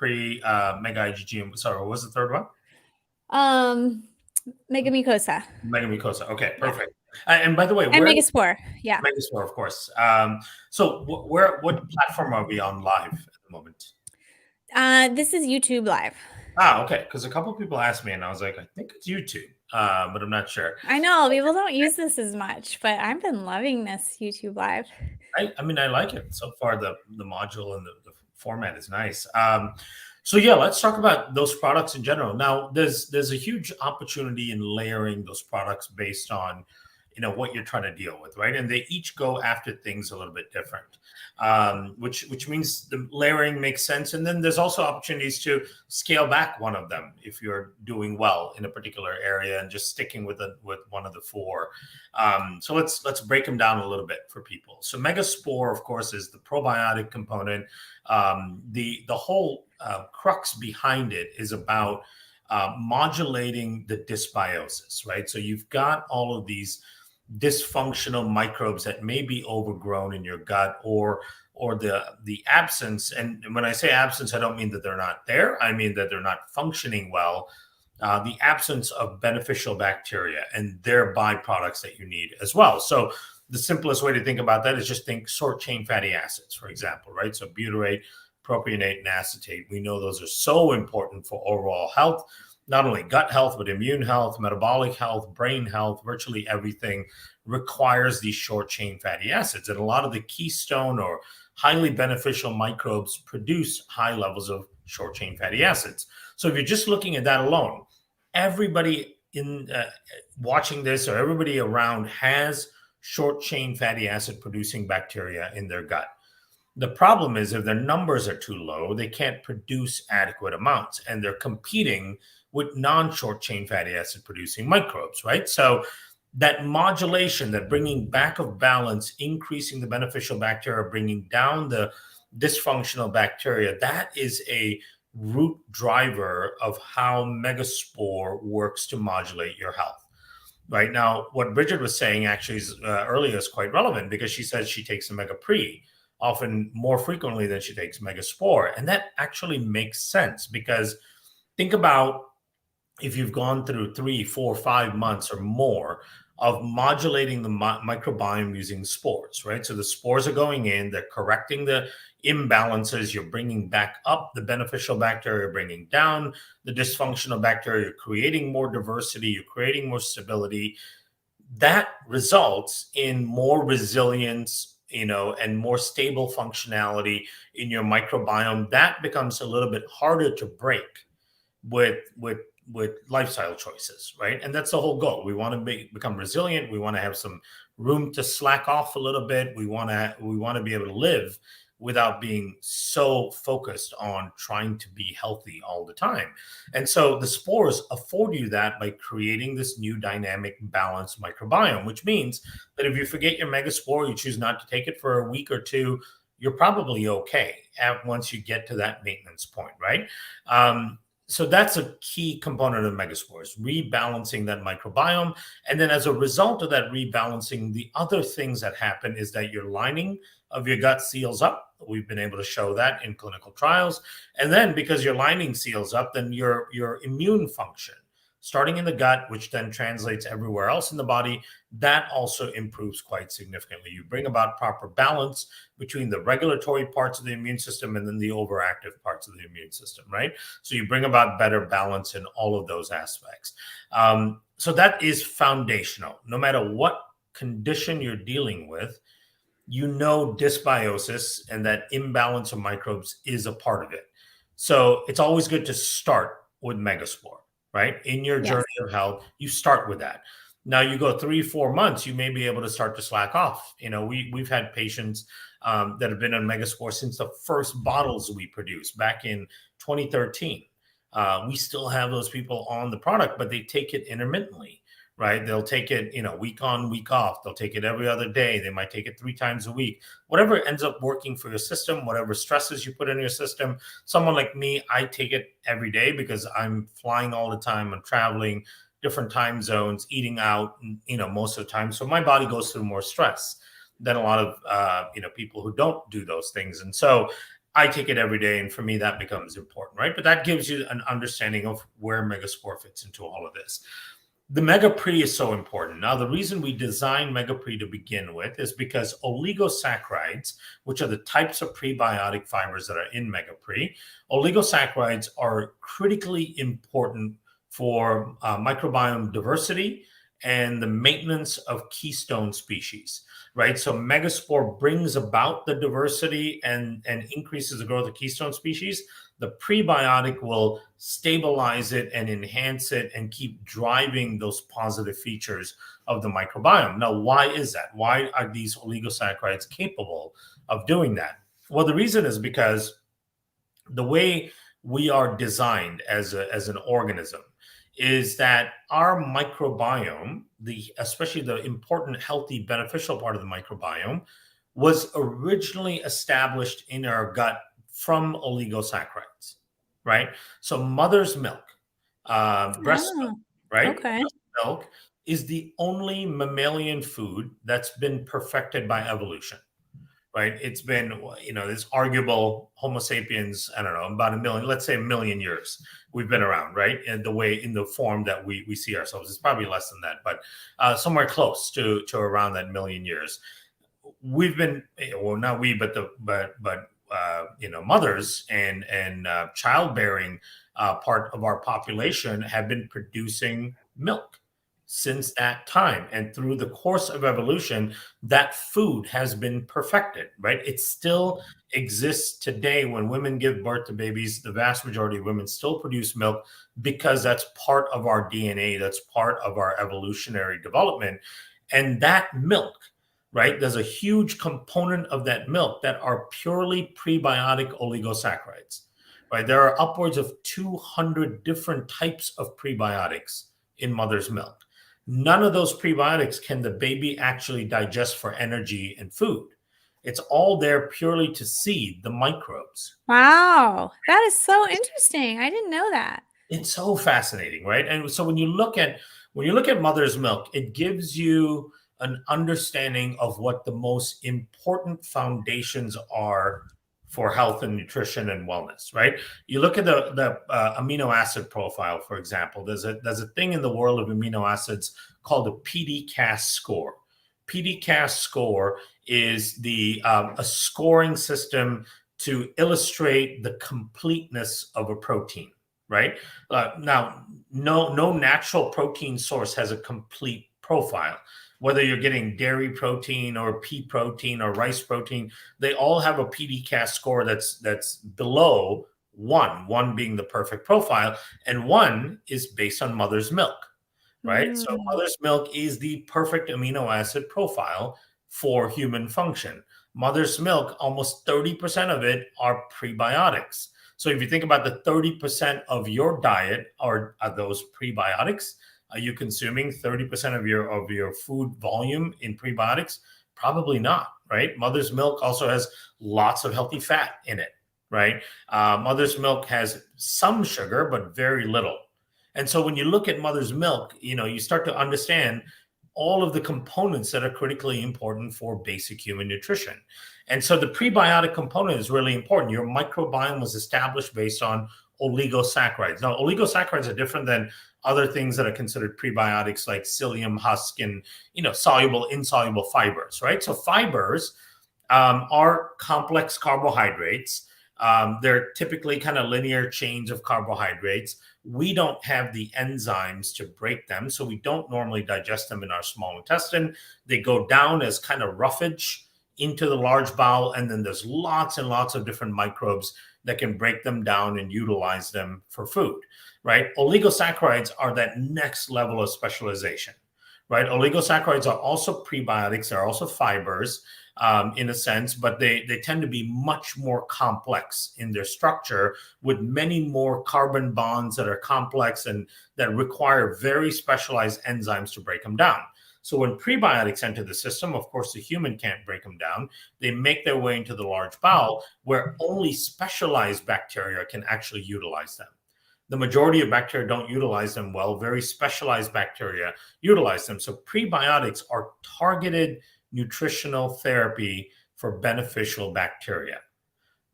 Mega IgG. Sorry, what was the third one? MegaMucosa. MegaMucosa. Okay, perfect. Yeah. And by the way, and Megaspore. Yeah. Megaspore, of course. So what platform are we on live at the moment? This is YouTube Live. Okay. Because a couple of people asked me, and I was like, I think it's YouTube, but I'm not sure. I know people don't use this as much, but I've been loving this YouTube Live. I mean, I like it so far. The module and the format is nice. So yeah, let's talk about those products in general. Now, there's a huge opportunity in layering those products based on what you're trying to deal with, right? And they each go after things a little bit different, which means the layering makes sense. And then there's also opportunities to scale back one of them if you're doing well in a particular area and just sticking with one of the four. So let's break them down a little bit for people. So Megaspore, of course, is the probiotic component. The whole crux behind it is about modulating the dysbiosis, right? So you've got all of these dysfunctional microbes that may be overgrown in your gut or the absence. And when I say absence, I don't mean that they're not there. I mean that they're not functioning well. The absence of beneficial bacteria and their byproducts that you need as well. So the simplest way to think about that is just think short chain fatty acids, for example, right? So butyrate, propionate, and acetate. We know those are so important for overall health. Not only gut health, but immune health, metabolic health, brain health, virtually everything requires these short chain fatty acids. And a lot of the keystone or highly beneficial microbes produce high levels of short chain fatty acids. So if you're just looking at that alone, everybody in watching this or everybody around has short chain fatty acid producing bacteria in their gut. The problem is if their numbers are too low, they can't produce adequate amounts and they're competing with non-short chain fatty acid producing microbes, right? So that modulation, that bringing back of balance, increasing the beneficial bacteria, bringing down the dysfunctional bacteria, that is a root driver of how Megaspore works to modulate your health. Right now, what Bridgit was saying actually earlier is quite relevant because she says she takes a MegaPre often more frequently than she takes Megaspore. And that actually makes sense because think about if you've gone through 3, 4, 5 months or more of modulating the microbiome using spores, right? So the spores are going in, they're correcting the imbalances, you're bringing back up the beneficial bacteria, bringing down the dysfunctional bacteria, you're creating more diversity, you're creating more stability. That results in more resilience, and more stable functionality in your microbiome. That becomes a little bit harder to break with lifestyle choices, right? And that's the whole goal. We want to become resilient. We want to have some room to slack off a little bit. We want to be able to live without being so focused on trying to be healthy all the time. And so the spores afford you that by creating this new dynamic balanced microbiome, which means that if you forget your Megaspore, you choose not to take it for a week or two, you're probably okay once you get to that maintenance point, right? So that's a key component of Megaspores, rebalancing that microbiome. And then as a result of that rebalancing, the other things that happen is that your lining of your gut seals up. We've been able to show that in clinical trials. And then because your lining seals up, then your immune function, starting in the gut, which then translates everywhere else in the body, that also improves quite significantly. You bring about proper balance between the regulatory parts of the immune system and then the overactive parts of the immune system, right? So you bring about better balance in all of those aspects. So that is foundational. No matter what condition you're dealing with, dysbiosis and that imbalance of microbes is a part of it. So it's always good to start with Megaspore, right? In your journey of health, you start with that. Now you go 3, 4 months, you may be able to start to slack off. We've had patients that have been on Megaspore since the first bottles we produced back in 2013. We still have those people on the product, but they take it intermittently, right? They'll take it, week on, week off. They'll take it every other day. They might take it 3 times a week. Whatever ends up working for your system, whatever stresses you put in your system. Someone like me, I take it every day because I'm flying all the time. I'm traveling different time zones, eating out, most of the time. So my body goes through more stress than a lot of, people who don't do those things. And so I take it every day, and for me, that becomes important, right? But that gives you an understanding of where Megaspore fits into all of this. The MegaPre is so important. Now, the reason we designed MegaPre to begin with is because oligosaccharides, which are the types of prebiotic fibers that are in MegaPre, oligosaccharides are critically important for microbiome diversity and the maintenance of keystone species, right? So Megaspore brings about the diversity and increases the growth of keystone species. The prebiotic will stabilize it and enhance it and keep driving those positive features of the microbiome. Now, why is that? Why are these oligosaccharides capable of doing that? Well, the reason is because the way we are designed as an organism is that our microbiome, especially the important, healthy, beneficial part of the microbiome, was originally established in our gut from oligosaccharides, right? So mother's milk, breast milk, right? Okay. Breast milk is the only mammalian food that's been perfected by evolution, right? It's been, this arguable Homo sapiens, I don't know, about a million, let's say a million years we've been around, right? And in the form that we see ourselves, it's probably less than that, but somewhere close to around that million years. We've been, well, not we, but mothers and childbearing part of our population have been producing milk since that time. And through the course of evolution, that food has been perfected, right? It still exists today. When women give birth to babies, the vast majority of women still produce milk because that's part of our DNA, that's part of our evolutionary development. And that milk, right, there's a huge component of that milk that are purely prebiotic oligosaccharides, right? There are upwards of 200 different types of prebiotics in mother's milk. None of those prebiotics can the baby actually digest for energy and food. It's all there purely to seed the microbes. Wow, that is so interesting. I didn't know that. It's so fascinating, right? And so when you look at mother's milk, it gives you an understanding of what the most important foundations are for health and nutrition and wellness, right? You look at the amino acid profile, for example. There's a thing in the world of amino acids called a PD-CAS score. PD-CAS score is a scoring system to illustrate the completeness of a protein, right? Now, no natural protein source has a complete profile. Whether you're getting dairy protein or pea protein or rice protein, they all have a PD-CAS score that's below 1 being the perfect profile, and 1 is based on mother's milk, right? So mother's milk is the perfect amino acid profile for human function. Mother's milk, almost 30% of it are prebiotics. So if you think about the 30% of your diet are those prebiotics, are you consuming 30% of your food volume in prebiotics? Probably not, right? Mother's milk also has lots of healthy fat in it, right? Mother's milk has some sugar, but very little. And so when you look at mother's milk, you start to understand all of the components that are critically important for basic human nutrition. And so the prebiotic component is really important. Your microbiome was established based on oligosaccharides. Now, oligosaccharides are different than other things that are considered prebiotics, like psyllium husk and soluble, insoluble fibers, right? So fibers are complex carbohydrates. They're typically kind of linear chains of carbohydrates. We don't have the enzymes to break them, so we don't normally digest them in our small intestine. They go down as kind of roughage into the large bowel, and then there's lots and lots of different microbes that can break them down and utilize them for food, right? Oligosaccharides are that next level of specialization, right? Oligosaccharides are also prebiotics, they're also fibers in a sense, but they tend to be much more complex in their structure, with many more carbon bonds that are complex and that require very specialized enzymes to break them down. So when prebiotics enter the system, of course, the human can't break them down. They make their way into the large bowel, where only specialized bacteria can actually utilize them. The majority of bacteria don't utilize them well. Very specialized bacteria utilize them. So prebiotics are targeted nutritional therapy for beneficial bacteria.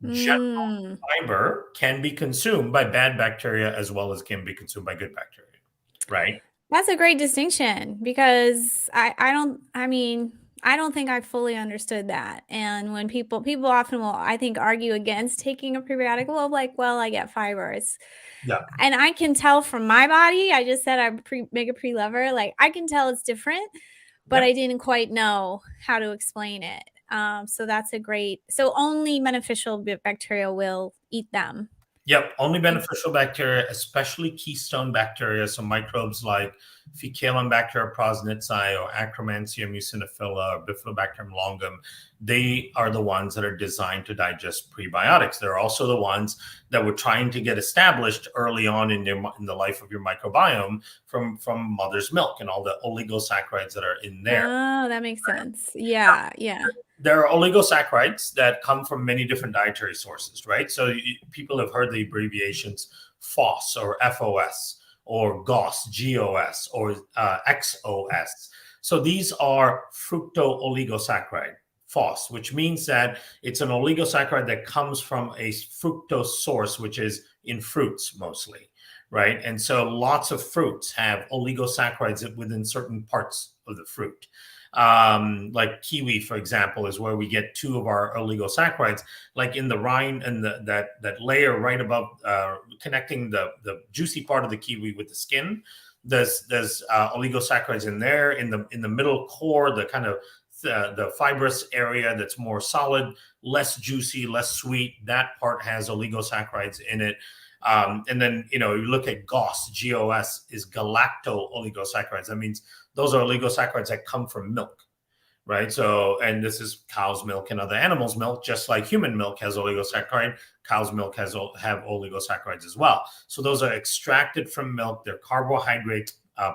General Mm. fiber can be consumed by bad bacteria as well as can be consumed by good bacteria, right? That's a great distinction because I don't think I fully understood that. And when people often will, I think, argue against taking a prebiotic, well, like, well, I get fiber. Yeah. And I can tell from my body, I just said I'm mega pre lover. Like I can tell it's different, but Yep. I didn't quite know how to explain it. So that's so only beneficial bacteria will eat them. Yep, only beneficial bacteria, especially keystone bacteria, so microbes like Faecalibacter prosnitzi or Akkermansia muciniphila or Bifidobacterium longum, they are the ones that are designed to digest prebiotics. They're also the ones that we're trying to get established early on in the life of your microbiome from mother's milk and all the oligosaccharides that are in there. Oh, that makes sense. Yeah, yeah. There are oligosaccharides that come from many different dietary sources, right? So people have heard the abbreviations FOS or FOS or GOS, GOS or XOS. So these are fructooligosaccharides. FOS, which means that it's an oligosaccharide that comes from a fructose source, which is in fruits mostly, right? And so lots of fruits have oligosaccharides within certain parts of the fruit. Like kiwi, for example, is where we get two of our oligosaccharides, like in the rind and that layer right above, connecting the juicy part of the kiwi with the skin. There's oligosaccharides in there. In the middle core, the kind of the fibrous area that's more solid, less juicy, less sweet. That part has oligosaccharides in it. And then, you look at GOS, GOS is galacto-oligosaccharides. That means those are oligosaccharides that come from milk, right? So, and this is cow's milk and other animals' milk, just like human milk has oligosaccharide, cow's milk have oligosaccharides as well. So those are extracted from milk. They're carbohydrate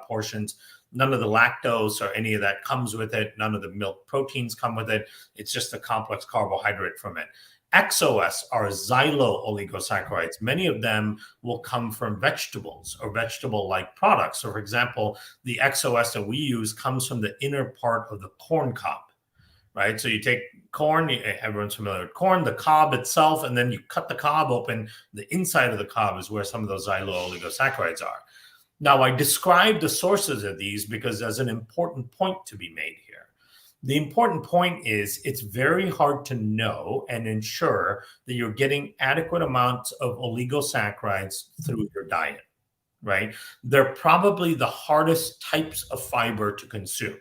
portions. None of the lactose or any of that comes with it. None of the milk proteins come with it. It's just a complex carbohydrate from it. XOS are xylo-oligosaccharides. Many of them will come from vegetables or vegetable-like products. So, for example, the XOS that we use comes from the inner part of the corn cob, right? So you take corn, everyone's familiar with corn, the cob itself, and then you cut the cob open. The inside of the cob is where some of those xylo-oligosaccharides are. Now, I described the sources of these because there's an important point to be made here. The important point is it's very hard to know and ensure that you're getting adequate amounts of oligosaccharides through your diet, right? They're probably the hardest types of fiber to consume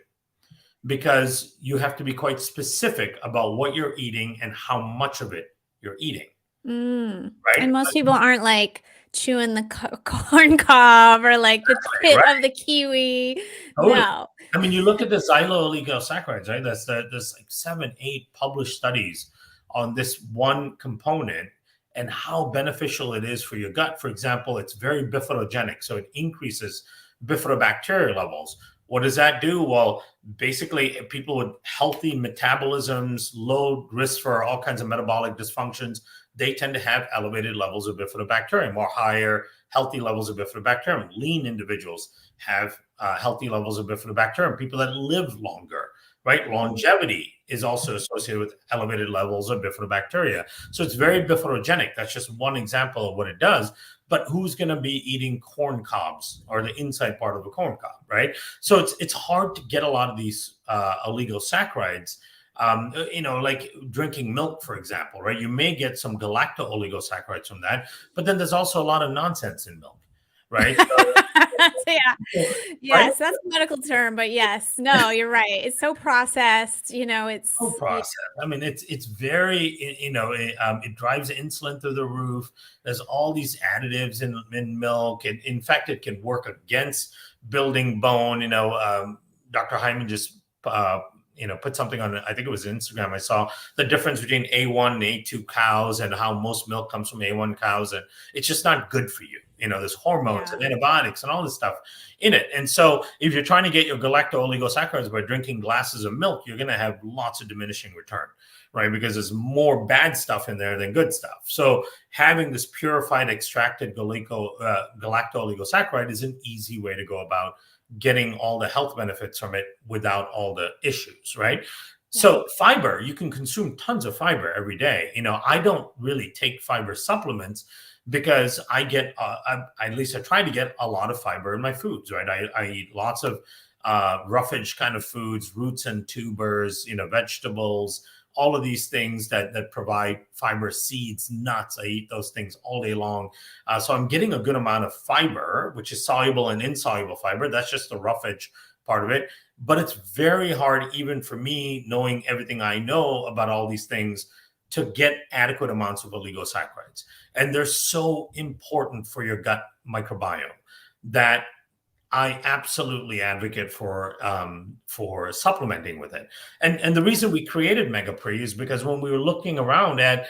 because you have to be quite specific about what you're eating and how much of it you're eating. Right? And most people aren't like chewing the corn cob or like the pit of the kiwi. Totally. No. I mean, you look at the xylo-oligosaccharides, right? There's like 7, 8 published studies on this one component and how beneficial it is for your gut. For example, it's very bifidogenic, so it increases bifidobacteria levels. What does that do? Well, basically, people with healthy metabolisms, low risk for all kinds of metabolic dysfunctions, they tend to have elevated levels of bifidobacterium, more higher healthy levels of bifidobacterium. Lean individuals have healthy levels of bifidobacterium. People that live longer, right? Longevity is also associated with elevated levels of bifidobacteria. So it's very bifidogenic. That's just one example of what it does. But who's going to be eating corn cobs or the inside part of a corn cob, right? So it's hard to get a lot of these oligosaccharides. Like drinking milk, for example, right? You may get some galacto-oligosaccharides from that, but then there's also a lot of nonsense in milk, right? So, Yes, right? that's a medical term, but yes, no, you're right. It's so processed, it's So processed. I mean, it's very, it drives insulin through the roof. There's all these additives in milk. And in fact, it can work against building bone. Dr. Hyman just, put something on, I think it was Instagram. I saw the difference between A1 and A2 cows and how most milk comes from A1 cows. And it's just not good for you. There's hormones and antibiotics and all this stuff in it. And so if you're trying to get your galacto-oligosaccharides by drinking glasses of milk, you're going to have lots of diminishing return, right? Because there's more bad stuff in there than good stuff. So having this purified, extracted galacto-oligosaccharide is an easy way to go about getting all the health benefits from it without all the issues, right? So fiber, you can consume tons of fiber every day. I don't really take fiber supplements because I get, at least I try to get a lot of fiber in my foods, right? I eat lots of roughage kind of foods, roots and tubers, vegetables, all of these things that provide fiber, seeds, nuts. I eat those things all day long. So I'm getting a good amount of fiber, which is soluble and insoluble fiber. That's just the roughage part of it. But it's very hard, even for me, knowing everything I know about all these things, to get adequate amounts of oligosaccharides. And they're so important for your gut microbiome that I absolutely advocate for supplementing with it. And the reason we created MegaPre is because when we were looking around at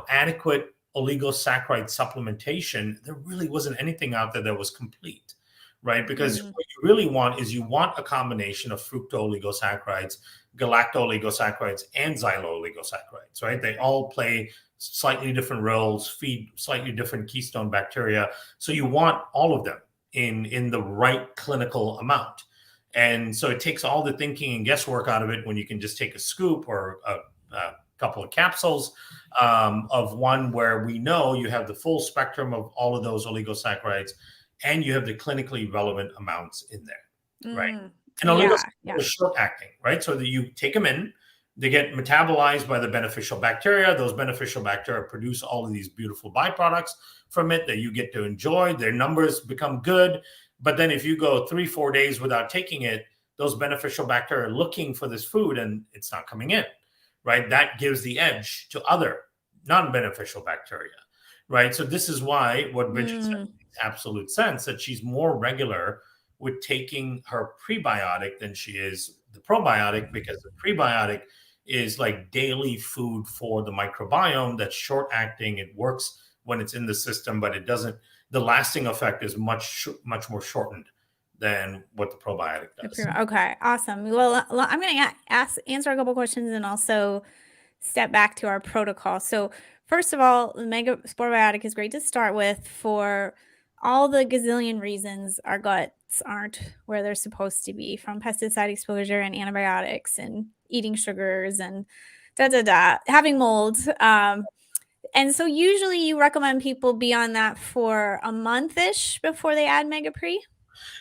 adequate oligosaccharide supplementation, there really wasn't anything out there that was complete, right? Because what you really want is you want a combination of fructooligosaccharides, galactooligosaccharides, and xylooligosaccharides, right? They all play slightly different roles, feed slightly different keystone bacteria. So you want all of them in the right clinical amount. And so it takes all the thinking and guesswork out of it when you can just take a scoop or a couple of capsules of one where we know you have the full spectrum of all of those oligosaccharides and you have the clinically relevant amounts in there, right? And oligosaccharides are short acting, right? So that you take them in, they get metabolized by the beneficial bacteria. Those beneficial bacteria produce all of these beautiful byproducts from it that you get to enjoy. Their numbers become good. But then if you go 3-4 days without taking it, those beneficial bacteria are looking for this food and it's not coming in, right? That gives the edge to other non-beneficial bacteria, right? So this is why what Bridgit said makes absolute sense, that she's more regular with taking her prebiotic than she is the probiotic, because the prebiotic is like daily food for the microbiome that's short acting. It works when it's in the system, but it doesn't, the lasting effect is much more shortened than what the probiotic does. Okay, awesome. Well, I'm going to answer a couple questions and also step back to our protocol. So first of all, the Megasporebiotic is great to start with for all the gazillion reasons our guts aren't where they're supposed to be, from pesticide exposure and antibiotics and eating sugars and having mold. And so usually you recommend people be on that for a month-ish before they add MegaPre?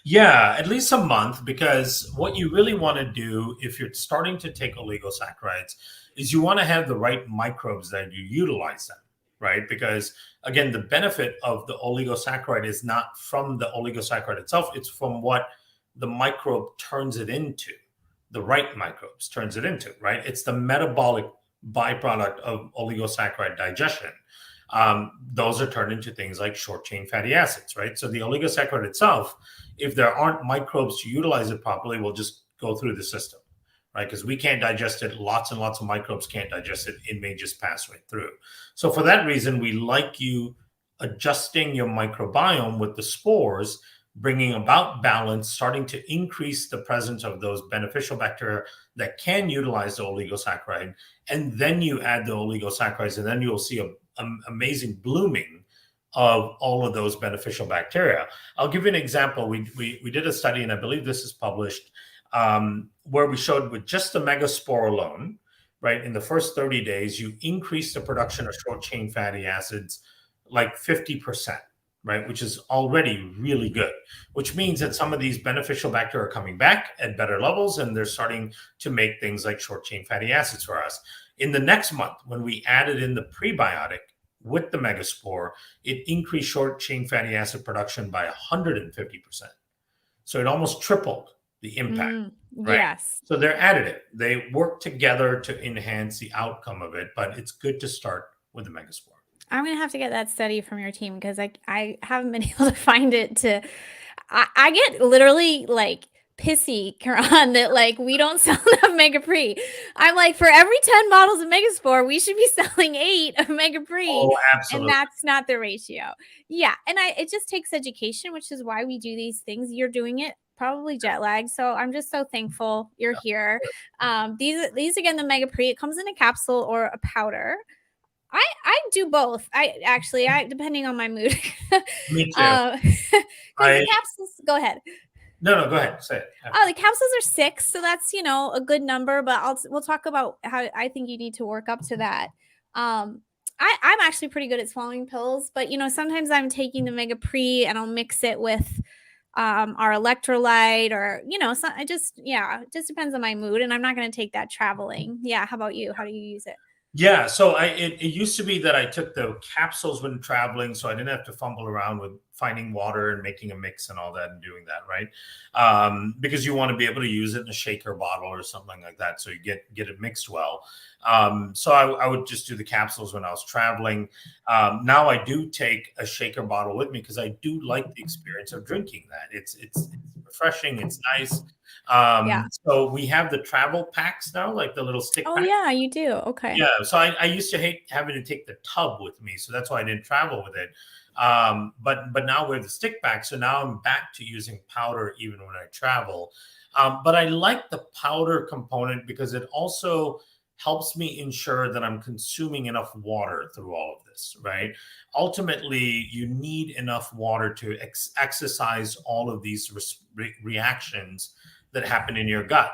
Yeah, at least a month, because what you really want to do if you're starting to take oligosaccharides is you want to have the right microbes that you utilize them, right? Because again, the benefit of the oligosaccharide is not from the oligosaccharide itself, it's from what the microbe turns it into, the right microbes turns it into, right? It's the metabolic byproduct of oligosaccharide digestion. Those are turned into things like short chain fatty acids, right? So the oligosaccharide itself, if there aren't microbes to utilize it properly, will just go through the system, right? Because we can't digest it. Lots and lots of microbes can't digest it. It may just pass right through. So for that reason, we like you adjusting your microbiome with the spores, bringing about balance, starting to increase the presence of those beneficial bacteria that can utilize the oligosaccharide. And then you add the oligosaccharides, and then you'll see an amazing blooming of all of those beneficial bacteria. I'll give you an example. We did a study, and I believe this is published, where we showed with just the Megaspore alone, right, in the first 30 days, you increase the production of short chain fatty acids like 50%, right, which is already really good, which means that some of these beneficial bacteria are coming back at better levels, and they're starting to make things like short chain fatty acids for us. In the next month, when we added in the prebiotic with the Megaspore, it increased short chain fatty acid production by 150%. So it almost tripled the impact, right? Yes. So they're additive. They work together to enhance the outcome of it, but it's good to start with the Megaspore. I'm going to have to get that study from your team, because I haven't been able to find it. I get literally like pissy, Kiran, that like we don't sell enough MegaPre. I'm like, for every 10 bottles of Megaspore, we should be selling 8 of MegaPre. Oh, absolutely. And that's not the ratio. Yeah. And it just takes education, which is why we do these things. You're doing it probably jet lag. So I'm just so thankful you're here. These again, the MegaPre, it comes in a capsule or a powder. I do both. Depending on my mood. Me too. The capsules, go ahead. No, go ahead. Say it. Oh, the capsules are 6, so that's, you know, a good number, but we'll talk about how I think you need to work up to that. I'm actually pretty good at swallowing pills, but you know, sometimes I'm taking the MegaPre and I'll mix it with our electrolyte, or you know, so it just it just depends on my mood, and I'm not going to take that traveling. Yeah, how about you? How do you use it? Yeah, so it used to be that I took the capsules when traveling, so I didn't have to fumble around with finding water and making a mix and all that and doing that, right? Because you want to be able to use it in a shaker bottle or something like that, so you get it mixed well. So I would just do the capsules when I was traveling. Now I do take a shaker bottle with me because I do like the experience of drinking that. It's refreshing. It's nice. So we have the travel packs now, like the little stick Oh packs. yeah, you do. Okay. Yeah, so I used to hate having to take the tub with me, so that's why I didn't travel with it. But now we have the stick pack, so now I'm back to using powder even when I travel. But I like the powder component because it also helps me ensure that I'm consuming enough water through all of this, right? Ultimately, you need enough water to exercise all of these reactions that happen in your gut.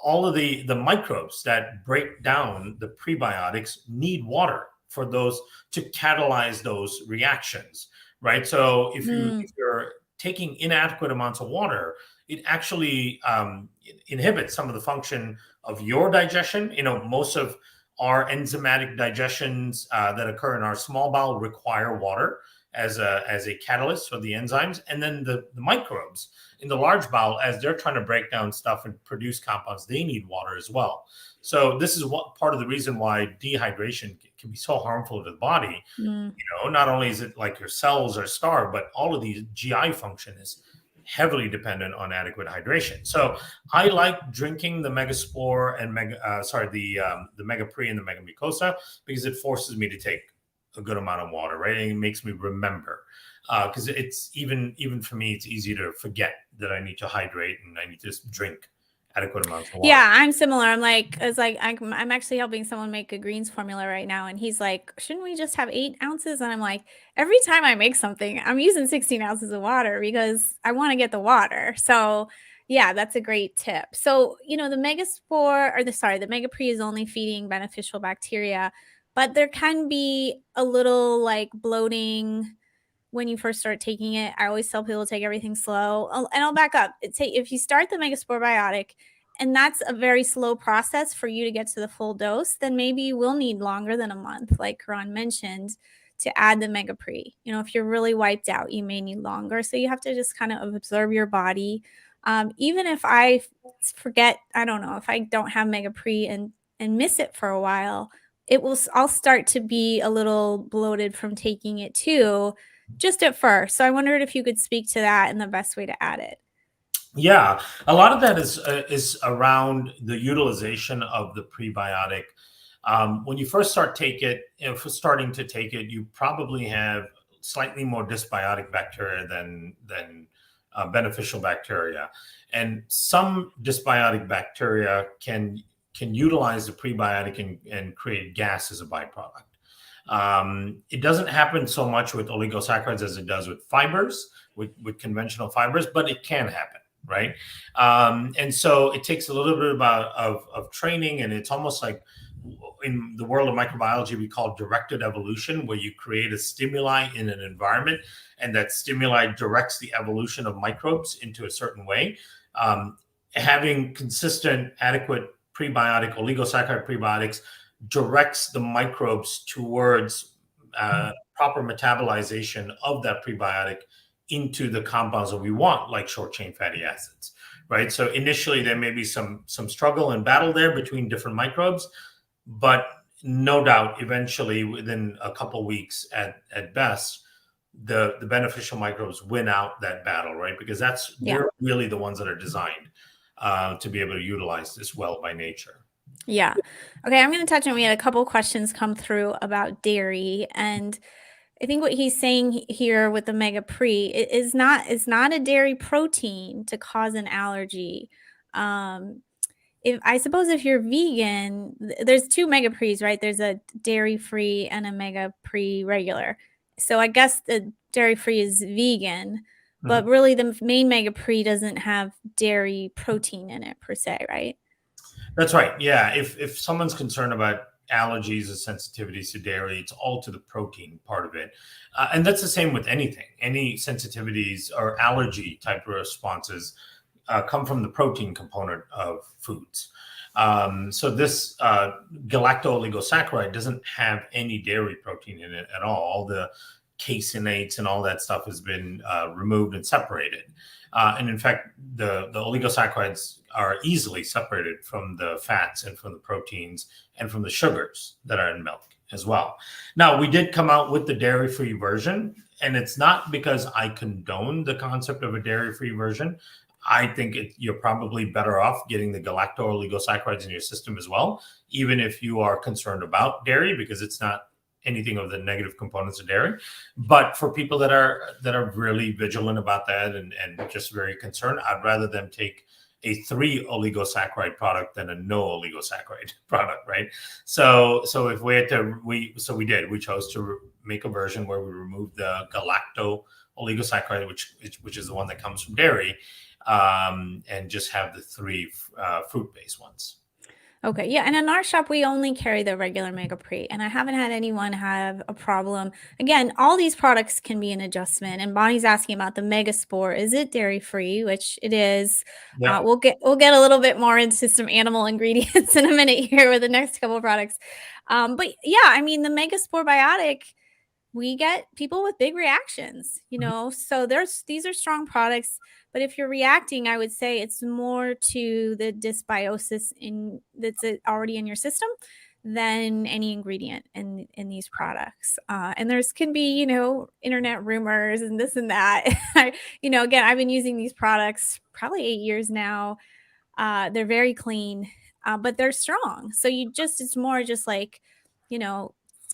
All of the microbes that break down the prebiotics need water for those to catalyze those reactions, right? So if you're taking inadequate amounts of water, it actually inhibits some of the function of your digestion. You know, most of our enzymatic digestions that occur in our small bowel require water as a catalyst for the enzymes, and then the microbes in the large bowel, as they're trying to break down stuff and produce compounds, they need water as well. So this is what part of the reason why dehydration can be so harmful to the body. Mm. You know, not only is it like your cells are starved, but all of the GI function is heavily dependent on adequate hydration. So I like drinking the Megaspore and the MegaPre and the MegaMucosa because it forces me to take a good amount of water, right? And it makes me remember because it's even for me, it's easy to forget that I need to hydrate and I need to drink adequate amounts of water. Yeah, I'm similar. I'm actually helping someone make a greens formula right now, and he's like, "Shouldn't we just have 8 ounces?" And I'm like, every time I make something, I'm using 16 ounces of water because I want to get the water. So yeah, that's a great tip. So you know, the the MegaPre is only feeding beneficial bacteria, but there can be a little like bloating when you first start taking it. I always tell people to take everything slow. And I'll back up. If you start the Megasporebiotic, and that's a very slow process for you to get to the full dose, then maybe you will need longer than a month, like Karan mentioned, to add the MegaPre. You know, if you're really wiped out, you may need longer. So you have to just kind of observe your body. Even if I forget, I don't know, if I don't have MegaPre and miss it for a while, I'll start to be a little bloated from taking it too, just at first. So I wondered if you could speak to that and the best way to add it. Yeah, a lot of that is around the utilization of the prebiotic. When you first starting to take it, you probably have slightly more dysbiotic bacteria than beneficial bacteria, and some dysbiotic bacteria can utilize the prebiotic and create gas as a byproduct. It doesn't happen so much with oligosaccharides as it does with fibers, with conventional fibers, but it can happen, right? And so it takes a little bit of training, and it's almost like in the world of microbiology, we call directed evolution, where you create a stimuli in an environment, and that stimuli directs the evolution of microbes into a certain way. Having consistent, adequate prebiotic, oligosaccharide prebiotics directs the microbes towards proper metabolization of that prebiotic into the compounds that we want, like short chain fatty acids, right? So initially there may be some struggle and battle there between different microbes, but no doubt eventually within a couple weeks at best, the beneficial microbes win out that battle, right? Because they're really the ones that are designed to be able to utilize this well by nature. Yeah. Okay, I'm going to touch on, we had a couple questions come through about dairy, and I think what he's saying here with the MegaPre is not a dairy protein to cause an allergy. If I suppose if you're vegan, there's 2 MegaPres, right? There's a dairy free and a MegaPre regular. So I guess the dairy free is vegan. but really the main MegaPre doesn't have dairy protein in it per se, right? That's right. Yeah. If someone's concerned about allergies or sensitivities to dairy, it's all to the protein part of it. And that's the same with anything. Any sensitivities or allergy type of responses come from the protein component of foods. So this galacto-oligosaccharide doesn't have any dairy protein in it at all. All the caseinates and all that stuff has been removed and separated. And in fact, the oligosaccharides are easily separated from the fats and from the proteins and from the sugars that are in milk as well. Now, we did come out with the dairy-free version, and it's not because I condone the concept of a dairy-free version. I think you're probably better off getting the galacto-oligosaccharides in your system as well, even if you are concerned about dairy, because it's not anything of the negative components of dairy. But for people that are really vigilant about that and just very concerned, I'd rather them take a 3 oligosaccharide product than a no oligosaccharide product, right? So if we had to, we chose to make a version where we remove the galacto oligosaccharide, which is the one that comes from dairy, and just have the 3 fruit-based ones. Okay, yeah, and in our shop, we only carry the regular MegaPre, and I haven't had anyone have a problem. Again, all these products can be an adjustment, and Bonnie's asking about the Megaspore. Is it dairy-free? Which it is. Yeah. We'll get a little bit more into some animal ingredients in a minute here with the next couple of products. But yeah, I mean, the Megasporebiotic, we get people with big reactions, so these are strong products. But if you're reacting, I would say it's more to the dysbiosis that's already in your system than any ingredient in these products. And there's can be, internet rumors and this and that. Again, I've been using these products probably 8 years now. They're very clean, but they're strong. So it's more just like,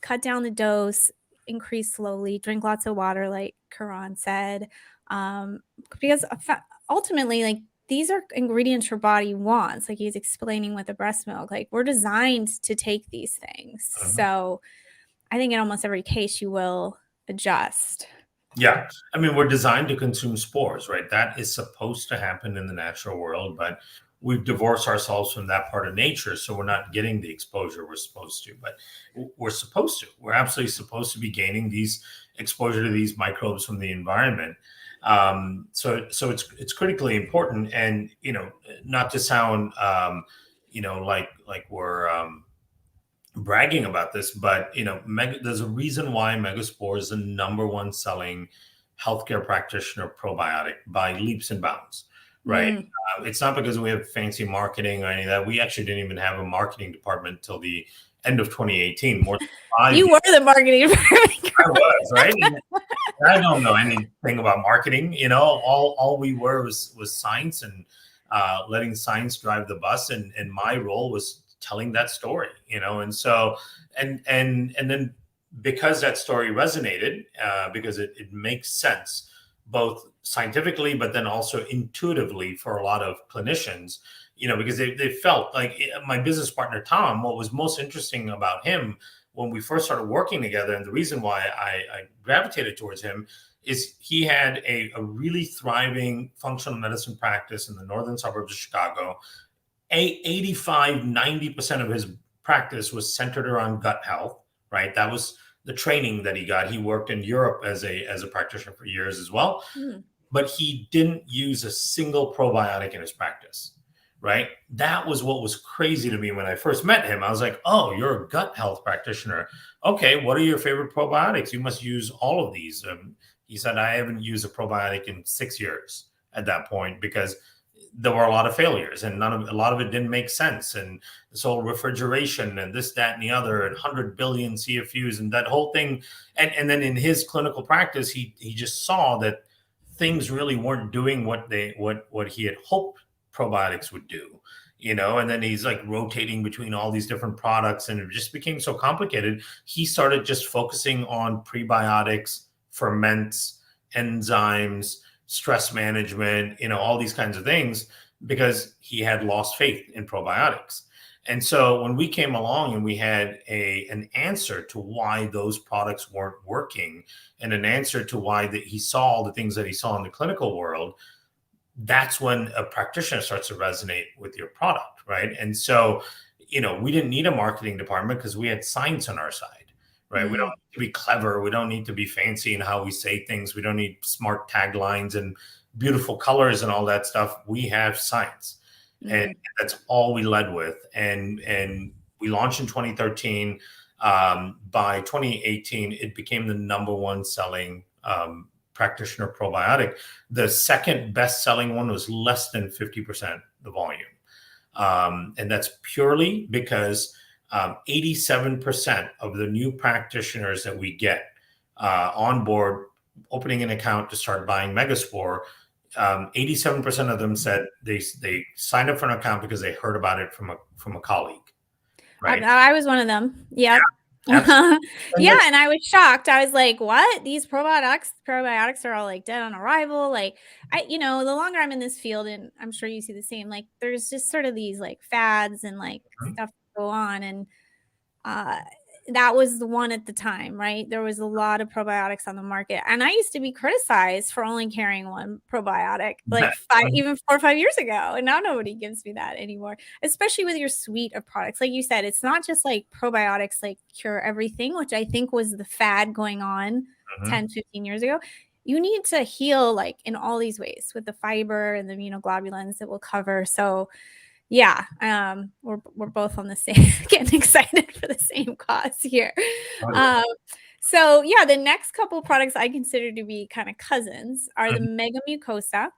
cut down the dose, increase slowly, drink lots of water, like Kiran said. Because ultimately, like, these are ingredients your body wants. Like he's explaining with the breast milk, like we're designed to take these things. So I think in almost every case you will adjust. Yeah. I mean, we're designed to consume spores, right? That is supposed to happen in the natural world, but we've divorced ourselves from that part of nature. So we're not getting the exposure we're supposed to, but we're supposed to. We're absolutely supposed to be gaining these exposure to these microbes from the environment. So it's critically important, and not to sound like we're bragging about this, but there's a reason why Megaspore is the #1 selling healthcare practitioner probiotic by leaps and bounds, right? It's not because we have fancy marketing or any of that. We actually didn't even have a marketing department till the end of 2018. More than 5 you were the marketing department. I was, right? I don't know anything about marketing. All we were was science and letting science drive the bus. And my role was telling that story, and so, and then because that story resonated, because it makes sense, both scientifically, but then also intuitively for a lot of clinicians, because they felt like my business partner, Tom, what was most interesting about him when we first started working together, and the reason why I gravitated towards him, is he had a really thriving functional medicine practice in the northern suburbs of Chicago. 85-90% of his practice was centered around gut health, right? That was the training that he got. He worked in Europe as a practitioner for years as well, but he didn't use a single probiotic in his practice. Right. That was what was crazy to me when I first met him. I was like, oh, you're a gut health practitioner. Okay. What are your favorite probiotics? You must use all of these. He said, I haven't used a probiotic in 6 years at that point, because there were a lot of failures and a lot of it didn't make sense. And this whole refrigeration and this, that, and the other, and 100 billion CFUs and that whole thing. And then in his clinical practice, he just saw that things really weren't doing what he had hoped probiotics would do, and then he's like rotating between all these different products, and it just became so complicated. He started just focusing on prebiotics, ferments, enzymes, stress management, all these kinds of things, because he had lost faith in probiotics. And so when we came along and we had an answer to why those products weren't working, and an answer to why he saw all the things that he saw in the clinical world, that's when a practitioner starts to resonate with your product, right? And so, we didn't need a marketing department because we had science on our side, right? We don't need to be clever. We don't need to be fancy in how we say things. We don't need smart taglines and beautiful colors and all that stuff. We have science. And that's all we led with. And we launched in 2013. By 2018, it became the number one selling Practitioner probiotic. The second best selling one was less than 50% the volume. And that's purely because 87% of the new practitioners that we get on board, opening an account to start buying Megaspore, 87% of them said they signed up for an account because they heard about it from a colleague. Right? I was one of them. Yep. Yeah, and I was shocked. I was like, "What? These probiotics are all like dead on arrival." Like, the longer I'm in this field, and I'm sure you see the same, like there's just sort of these like fads and like stuff go on, and that was the one at the time, right? There was a lot of probiotics on the market, and I used to be criticized for only carrying one probiotic, like even 4 or 5 years ago, and now nobody gives me that anymore. Especially with your suite of products, like you said, it's not just like probiotics like cure everything, which I think was the fad going on 10, 15 years ago. You need to heal like in all these ways with the fiber and the immunoglobulins that we'll cover. So yeah, we're both on the same, getting excited for the same cause here. So yeah, the next couple products I consider to be kind of cousins are the MegaMucosa,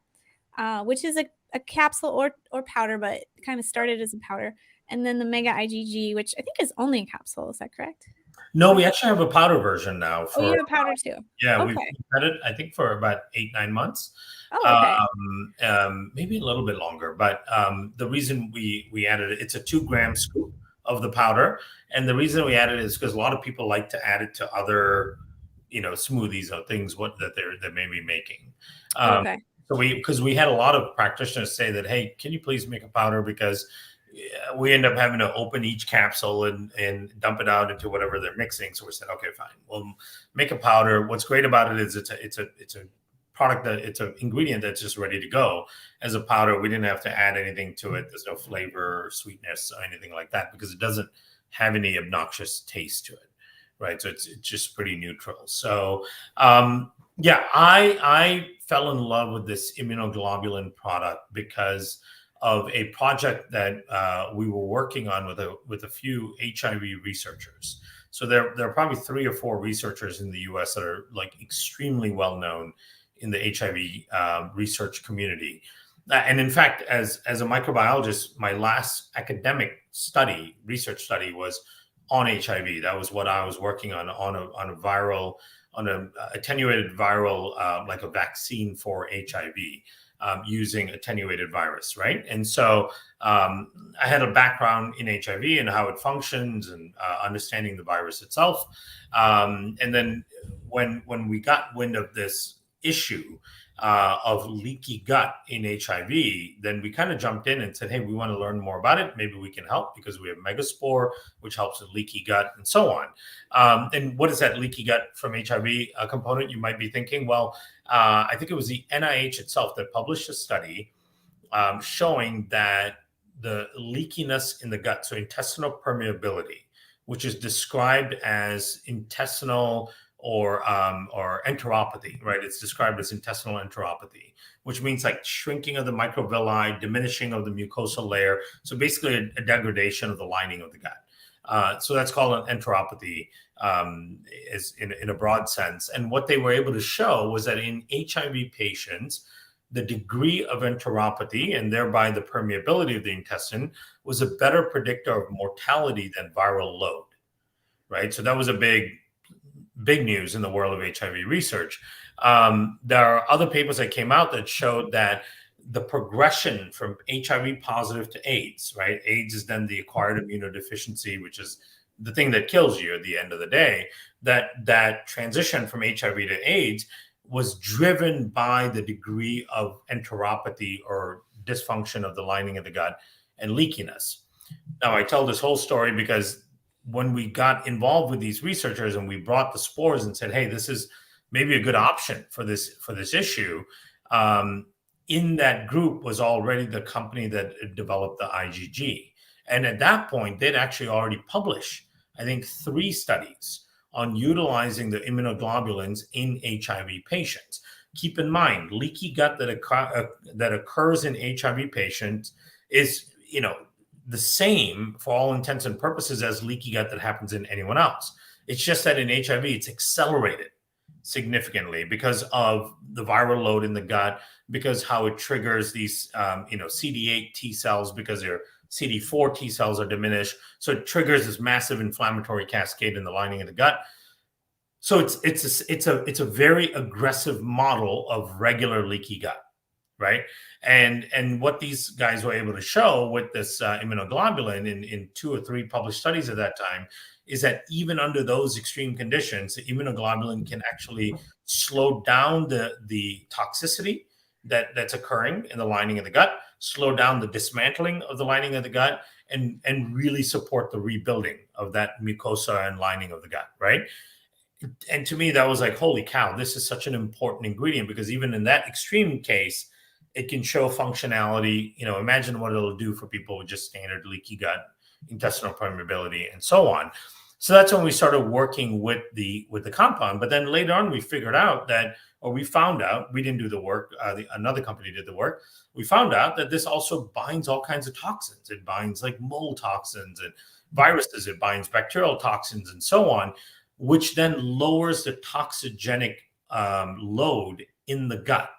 which is a capsule or powder, but kind of started as a powder, and then the MegaIGG, which I think is only a capsule. Is that correct? No, we actually have a powder version now. You have a powder too? Yeah, we've had it, I think, for about 8-9 months. Oh, okay. Maybe a little bit longer, but the reason we added it, it's a 2-gram scoop of the powder, and the reason we added it is because a lot of people like to add it to other, smoothies or things that they may be making. Okay. So because we had a lot of practitioners say that, hey, can you please make a powder, because we end up having to open each capsule and dump it out into whatever they're mixing. So we said, okay, fine, we'll make a powder. What's great about it is it's a product that it's an ingredient that's just ready to go. As a powder, we didn't have to add anything to it. There's no flavor or sweetness or anything like that, because it doesn't have any obnoxious taste to it, right? So it's just pretty neutral. So yeah, I fell in love with this immunoglobulin product because of a project that we were working on with a few HIV researchers. So there are probably 3 or 4 researchers in the US that are like extremely well known in the HIV research community. And in fact, as a microbiologist, my last academic research study was on HIV. That was what I was working on an attenuated viral, like a vaccine for HIV. Using attenuated virus, right? And so I had a background in HIV and how it functions and understanding the virus itself. And then when we got wind of this issue of leaky gut in HIV, then we kind of jumped in and said, hey, we want to learn more about it. Maybe we can help, because we have Megaspore, which helps with leaky gut and so on. And what is that leaky gut from HIV component, you might be thinking? Well, I think it was the NIH itself that published a study showing that the leakiness in the gut, so intestinal permeability, which is described as intestinal or enteropathy, right? It's described as intestinal enteropathy, which means like shrinking of the microvilli, diminishing of the mucosal layer. So basically a degradation of the lining of the gut. So that's called an enteropathy is in a broad sense. And what they were able to show was that in HIV patients, the degree of enteropathy and thereby the permeability of the intestine was a better predictor of mortality than viral load, right? So that was a big news in the world of HIV research. There are other papers that came out that showed that the progression from HIV positive to AIDS, right? AIDS is then the acquired immunodeficiency, which is the thing that kills you at the end of the day. That transition from HIV to AIDS was driven by the degree of enteropathy or dysfunction of the lining of the gut and leakiness. Now, I tell this whole story because when we got involved with these researchers and we brought the spores and said, "Hey, this is maybe a good option for this issue," um, in that group was already the company that developed the IgG, and at that point, they'd actually already published, I think, 3 studies on utilizing the immunoglobulins in HIV patients. Keep in mind, leaky gut that occurs in HIV patients is, the same for all intents and purposes as leaky gut that happens in anyone else. It's just that in HIV, it's accelerated significantly because of the viral load in the gut, because how it triggers these, CD8 T cells, because their CD4 T cells are diminished. So it triggers this massive inflammatory cascade in the lining of the gut. So it's a very aggressive model of regular leaky gut, right? And what these guys were able to show with this immunoglobulin in 2 or 3 published studies at that time is that even under those extreme conditions, the immunoglobulin can actually slow down the toxicity that's occurring in the lining of the gut, slow down the dismantling of the lining of the gut, and really support the rebuilding of that mucosa and lining of the gut, right? And to me, that was like, holy cow, this is such an important ingredient, because even in that extreme case, it can show functionality. Imagine what it'll do for people with just standard leaky gut, intestinal permeability, and so on. So that's when we started working with the compound. But then later on, we figured out that, or we found out, we didn't do the work, another company did the work. We found out that this also binds all kinds of toxins. It binds like mold toxins and viruses. It binds bacterial toxins and so on, which then lowers the toxigenic load in the gut,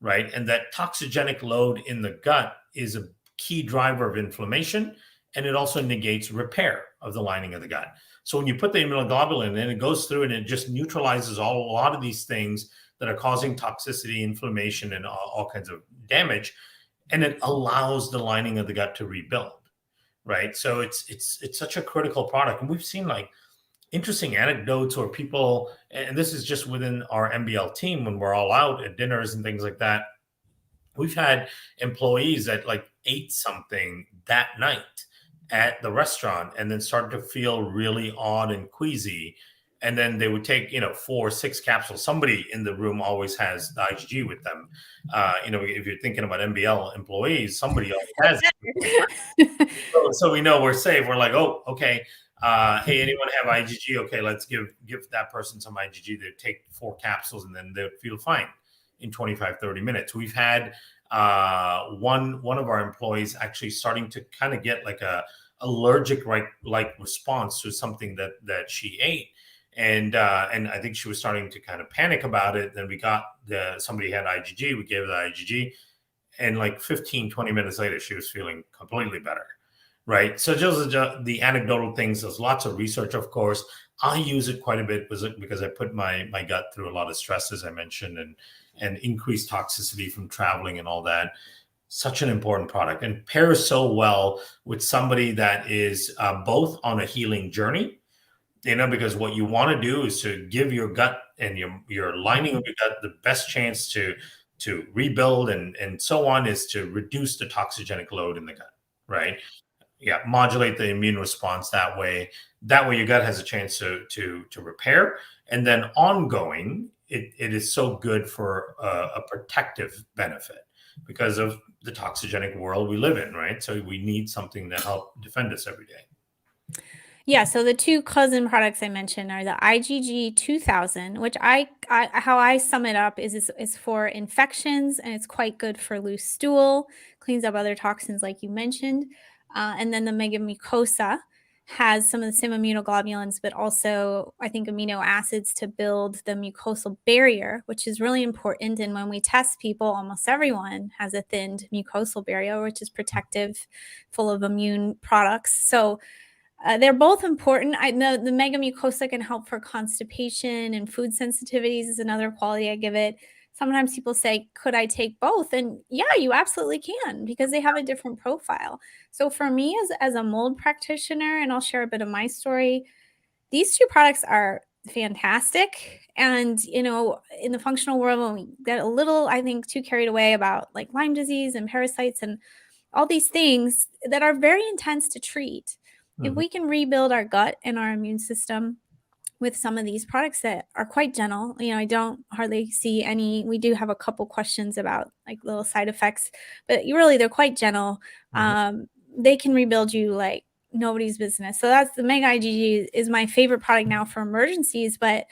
right? And that toxigenic load in the gut is a key driver of inflammation, and it also negates repair of the lining of the gut. So when you put the immunoglobulin in, it goes through and it just neutralizes a lot of these things that are causing toxicity, inflammation, and all kinds of damage, and it allows the lining of the gut to rebuild, right? So it's such a critical product, and we've seen like interesting anecdotes or people, and this is just within our MBL team when we're all out at dinners and things like that. We've had employees that like ate something that night at the restaurant and then started to feel really odd and queasy. And then they would take, 4 or 6 capsules. Somebody in the room always has the IgG with them. If you're thinking about MBL employees, somebody always has it. So we know we're safe. We're like, oh, okay. Hey, anyone have IgG? Okay, let's give that person some IgG. They take 4 capsules and then they'll feel fine in 25, 30 minutes. We've had one of our employees actually starting to kind of get like a allergic like response to something that she ate. And I think she was starting to kind of panic about it. Then we got somebody had IgG. We gave her the IgG. And like 15, 20 minutes later, she was feeling completely better. Right. So just the anecdotal things, there's lots of research, of course. I use it quite a bit because I put my gut through a lot of stress, as I mentioned, and increased toxicity from traveling and all that. Such an important product, and pairs so well with somebody that is both on a healing journey, because what you want to do is to give your gut and your lining of your gut the best chance to rebuild and so on, is to reduce the toxigenic load in the gut, right? Yeah, modulate the immune response that way. That way your gut has a chance to repair. And then ongoing, it is so good for a protective benefit because of the toxigenic world we live in, right? So we need something to help defend us every day. Yeah, so the 2 cousin products I mentioned are the IgG 2000, which how I sum it up is for infections, and it's quite good for loose stool, cleans up other toxins like you mentioned. And then the MegaMucosa has some of the same immunoglobulins, but also I think amino acids to build the mucosal barrier, which is really important. And when we test people, almost everyone has a thinned mucosal barrier, which is protective, full of immune products. So they're both important. I know the MegaMucosa can help for constipation, and food sensitivities is another quality I give it. Sometimes people say, could I take both? And yeah, you absolutely can, because they have a different profile. So for me as a mold practitioner, and I'll share a bit of my story, these 2 products are fantastic. And, in the functional world, when we get a little, I think, too carried away about like Lyme disease and parasites and all these things that are very intense to treat. If we can rebuild our gut and our immune system with some of these products that are quite gentle, I don't hardly see any. We do have a couple questions about like little side effects, but they're quite gentle. They can rebuild you like nobody's business. So that's the Mega IgG is my favorite product now for emergencies. But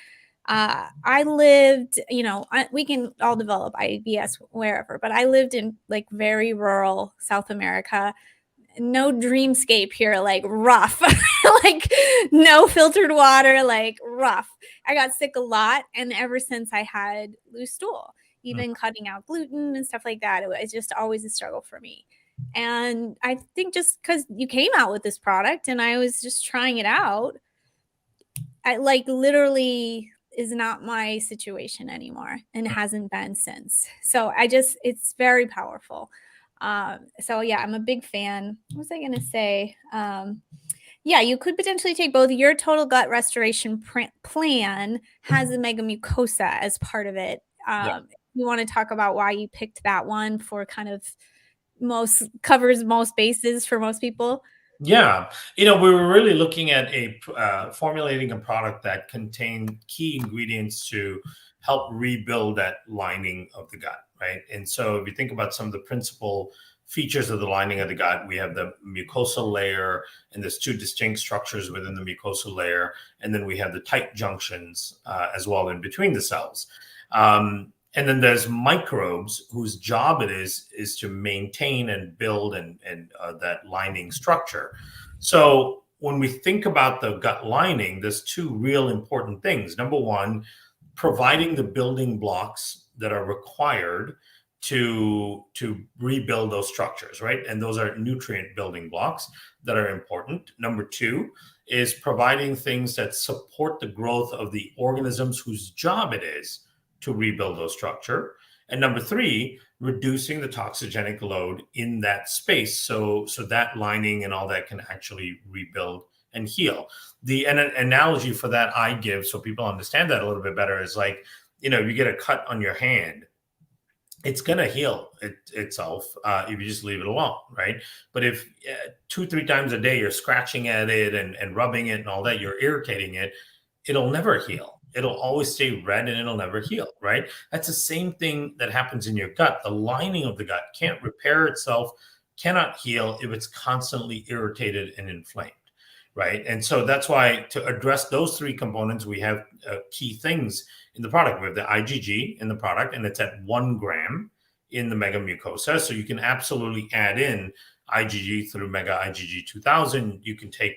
I lived, we can all develop IBS wherever, but I lived in like very rural South America. No dreamscape here, like rough, like no filtered water, like rough. I got sick a lot. And ever since I had loose stool, even cutting out gluten and stuff like that, it was just always a struggle for me. And I think just because you came out with this product and I was just trying it out, I like literally is not my situation anymore and hasn't been since. So it's very powerful. So yeah, I'm a big fan. What was I going to say? Yeah, you could potentially take both. Your total gut restoration plan has a MegaMucosa as part of it. You want to talk about why you picked that one for kind of covers most bases for most people? Yeah, we were really looking at formulating a product that contained key ingredients to help rebuild that lining of the gut, right? And so if you think about some of the principal features of the lining of the gut, we have the mucosal layer, and there's two distinct structures within the mucosal layer, and then we have the tight junctions as well in between the cells. And then there's microbes whose job it is to maintain and build and that lining structure. So when we think about the gut lining, there's two real important things. Number one, providing the building blocks that are required to rebuild those structures, right? And those are nutrient building blocks that are important. Number two is providing things that support the growth of the organisms whose job it is to rebuild those structure. And number three, reducing the toxigenic load in that space so that lining and all that can actually rebuild and heal. An analogy for that I give so people understand that a little bit better is like, if you get a cut on your hand, it's going to heal itself if you just leave it alone, right? But if 2-3 times a day you're scratching at it and rubbing it and all that, you're irritating it, it'll never heal. It'll always stay red and it'll never heal, right? That's the same thing that happens in your gut. The lining of the gut can't repair itself, cannot heal if it's constantly irritated and inflamed, right? And so that's why to address those three components, we have key things in the product. We have the IgG in the product, and it's at 1 gram in the MegaMucosa. So you can absolutely add in IgG through MegaIGG 2000. You can take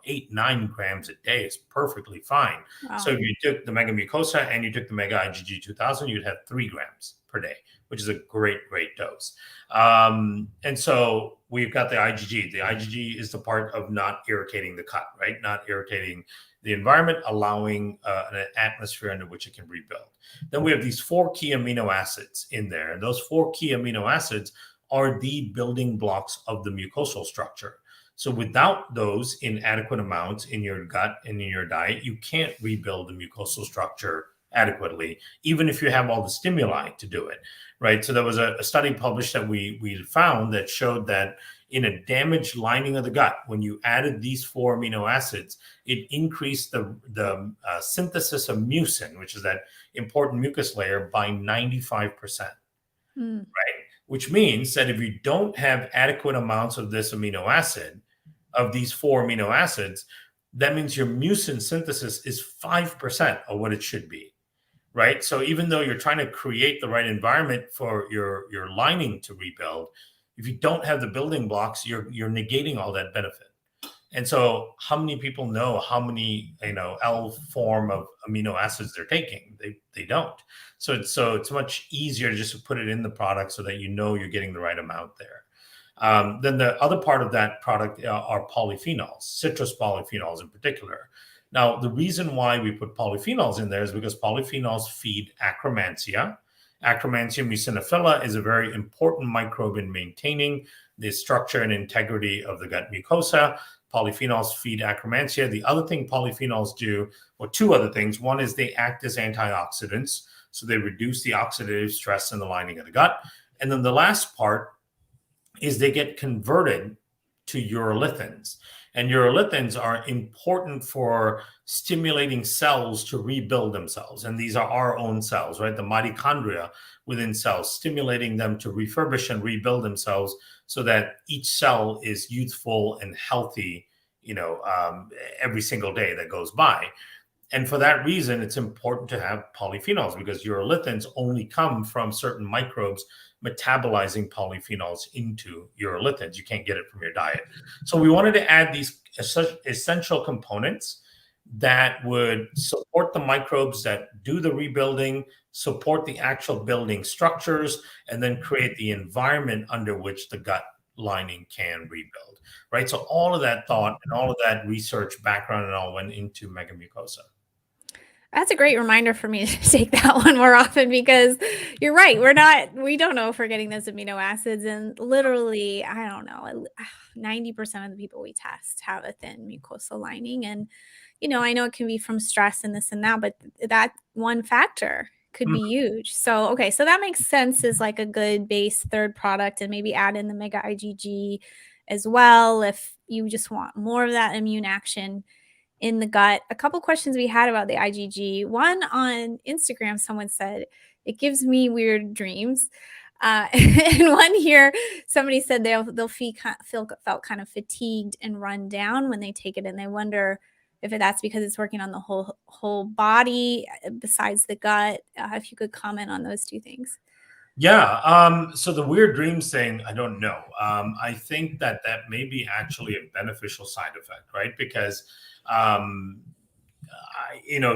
8-9 grams a day is perfectly fine. Wow. So if you took the MegaMucosa and you took the MegaIGG 2000, you'd have 3 grams per day, which is a great dose. And so we've got the IgG. The IgG is the part of not irritating the gut, right? Not irritating the environment, allowing an atmosphere under which it can rebuild. Then we have these 4 key amino acids in there. And those 4 key amino acids are the building blocks of the mucosal structure. So without those in adequate amounts in your gut and in your diet, you can't rebuild the mucosal structure adequately, even if you have all the stimuli to do it, right? So there was a study published that we found that showed that in a damaged lining of the gut, when you added these 4 amino acids, it increased the synthesis of mucin, which is that important mucus layer, by 95%, right? Which means that if you don't have adequate amounts of this amino acid, of these 4 amino acids, that means your mucin synthesis is 5% of what it should be, right? So even though you're trying to create the right environment for your lining to rebuild, if you don't have the building blocks, you're negating all that benefit. And so how many people know how many, L form of amino acids they're taking? They don't. So it's much easier to just put it in the product so that you're getting the right amount there. Then the other part of that product are polyphenols, citrus polyphenols in particular. Now, the reason why we put polyphenols in there is because polyphenols feed Akkermansia. Akkermansia muciniphila is a very important microbe in maintaining the structure and integrity of the gut mucosa. Polyphenols feed Akkermansia. The other thing polyphenols do, or 2 other things. One is they act as antioxidants, so they reduce the oxidative stress in the lining of the gut. And then the last part is they get converted to urolithins. And urolithins are important for stimulating cells to rebuild themselves. And these are our own cells, right? The mitochondria within cells, stimulating them to refurbish and rebuild themselves so that each cell is youthful and healthy, every single day that goes by. And for that reason, it's important to have polyphenols, because urolithins only come from certain microbes metabolizing polyphenols into urolithins. You can't get it from your diet. So we wanted to add these essential components that would support the microbes that do the rebuilding, support the actual building structures, and then create the environment under which the gut lining can rebuild, right? So all of that thought and all of that research background and all went into MegaMucosa. That's a great reminder for me to take that one more often, because you're right. We don't know if we're getting those amino acids. And literally, I don't know, 90% of the people we test have a thin mucosal lining. And, I know it can be from stress and this and that, but that one factor could be huge. So, okay. So that makes sense as like a good base third product, and maybe add in the Mega IgG as well if you just want more of that immune action in the gut. A couple questions we had about the IgG. One, on Instagram, someone said it gives me weird dreams. And one here, somebody said they'll felt kind of fatigued and run down when they take it, and they wonder if that's because it's working on the whole body besides the gut. If you could comment on those two things. Yeah. So the weird dreams thing, I don't know. I think that may be actually a beneficial side effect, right? Because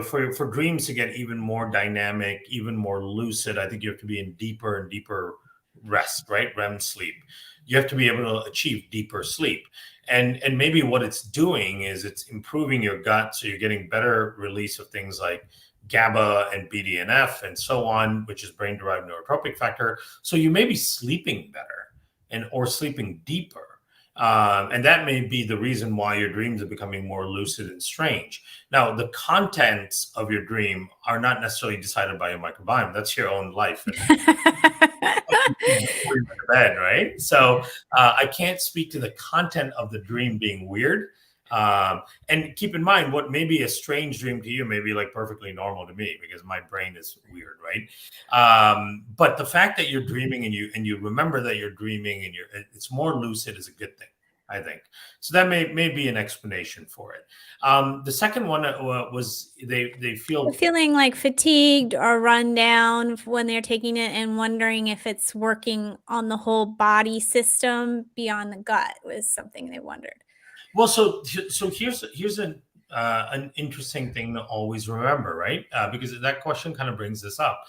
for dreams to get even more dynamic, even more lucid, I think you have to be in deeper and deeper rest, right? REM sleep. You have to be able to achieve deeper sleep. And maybe what it's doing is it's improving your gut, so you're getting better release of things like GABA and BDNF and so on, which is brain-derived neurotropic factor. So you may be sleeping better or sleeping deeper. And that may be the reason why your dreams are becoming more lucid and strange. Now, the contents of your dream are not necessarily decided by your microbiome. That's your own life. Bed, right? So I can't speak to the content of the dream being weird. And keep in mind, what may be a strange dream to you may be like perfectly normal to me, because my brain is weird, right? But the fact that you're dreaming and you remember that you're dreaming and it's more lucid is a good thing, I think. So that may be an explanation for it. The second one was they feel feeling like fatigued or run down when they're taking it, and wondering if it's working on the whole body system beyond the gut was something they wondered. Well, so here's an interesting thing to always remember, right? Because that question kind of brings this up.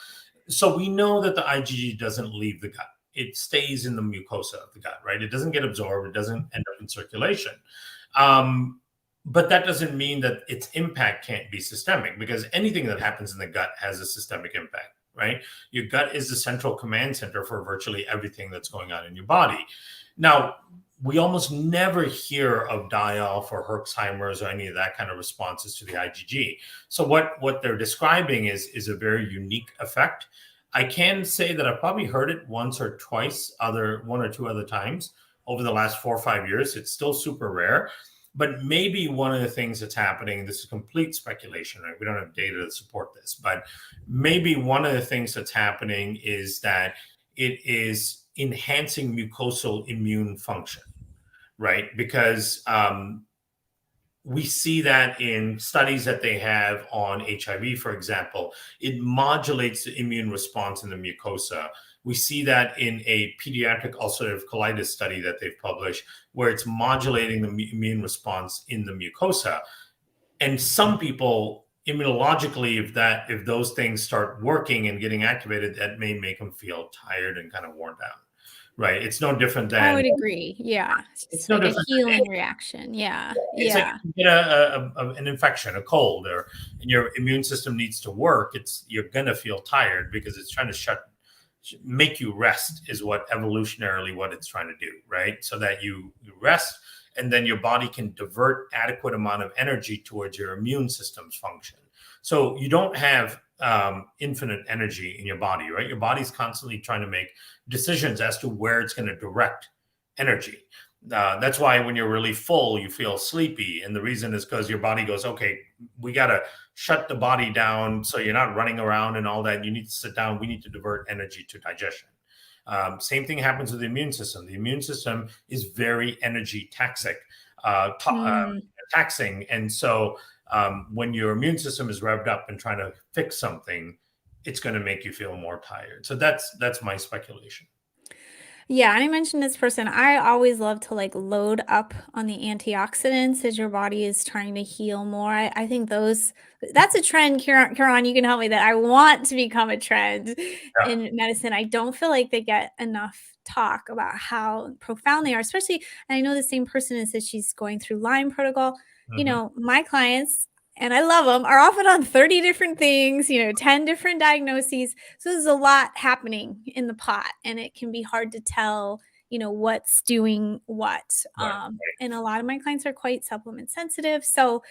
So we know that the IgG doesn't leave the gut; it stays in the mucosa of the gut, right? It doesn't get absorbed; it doesn't end up in circulation. But that doesn't mean that its impact can't be systemic, because anything that happens in the gut has a systemic impact, right? Your gut is the central command center for virtually everything that's going on in your body. Now, we almost never hear of die-off or Herxheimer's or any of that kind of responses to the IgG. So what they're describing is a very unique effect. I can say that I've probably heard it once or twice, one or two other times over the last 4 or 5 years. It's still super rare. But maybe one of the things that's happening, this is complete speculation, right? We don't have data to support this, but maybe one of the things that's happening is that it is enhancing mucosal immune function, right? Because we see that in studies that they have on HIV, for example, it modulates the immune response in the mucosa. We see that in a pediatric ulcerative colitis study that they've published, where it's modulating the immune response in the mucosa. And some people, immunologically, if those things start working and getting activated, that may make them feel tired and kind of worn down. Right. It's no different than. I would agree. Yeah. It's no like a healing reaction. Yeah. It's like you get an infection, a cold, and your immune system needs to work. You're going to feel tired because it's trying to make you rest, is what evolutionarily what it's trying to do. Right. So that you rest, and then your body can divert adequate amount of energy towards your immune system's function. So you don't have infinite energy in your body, right? Your body's constantly trying to make decisions as to where it's going to direct energy. That's why when you're really full, you feel sleepy. And the reason is because your body goes, okay, we got to shut the body down so you're not running around and all that. You need to sit down. We need to divert energy to digestion. Same thing happens with the immune system. The immune system is very energy taxing. And so when your immune system is revved up and trying to fix something, it's going to make you feel more tired. So that's my speculation. Yeah, and I mentioned this person. I always love to like load up on the antioxidants as your body is trying to heal more. I think that's a trend, Kiran, you can help me that I want to become a trend Yeah. in medicine. I don't feel like they get enough talk about how profound they are, especially, and I know the same person that says she's going through Lyme protocol. You Mhm. know, my clients, and I love them, are often on 30 different things, 10 different diagnoses. So there's a lot happening in the pot, and it can be hard to tell, what's doing what. Right. And a lot of my clients are quite supplement sensitive. So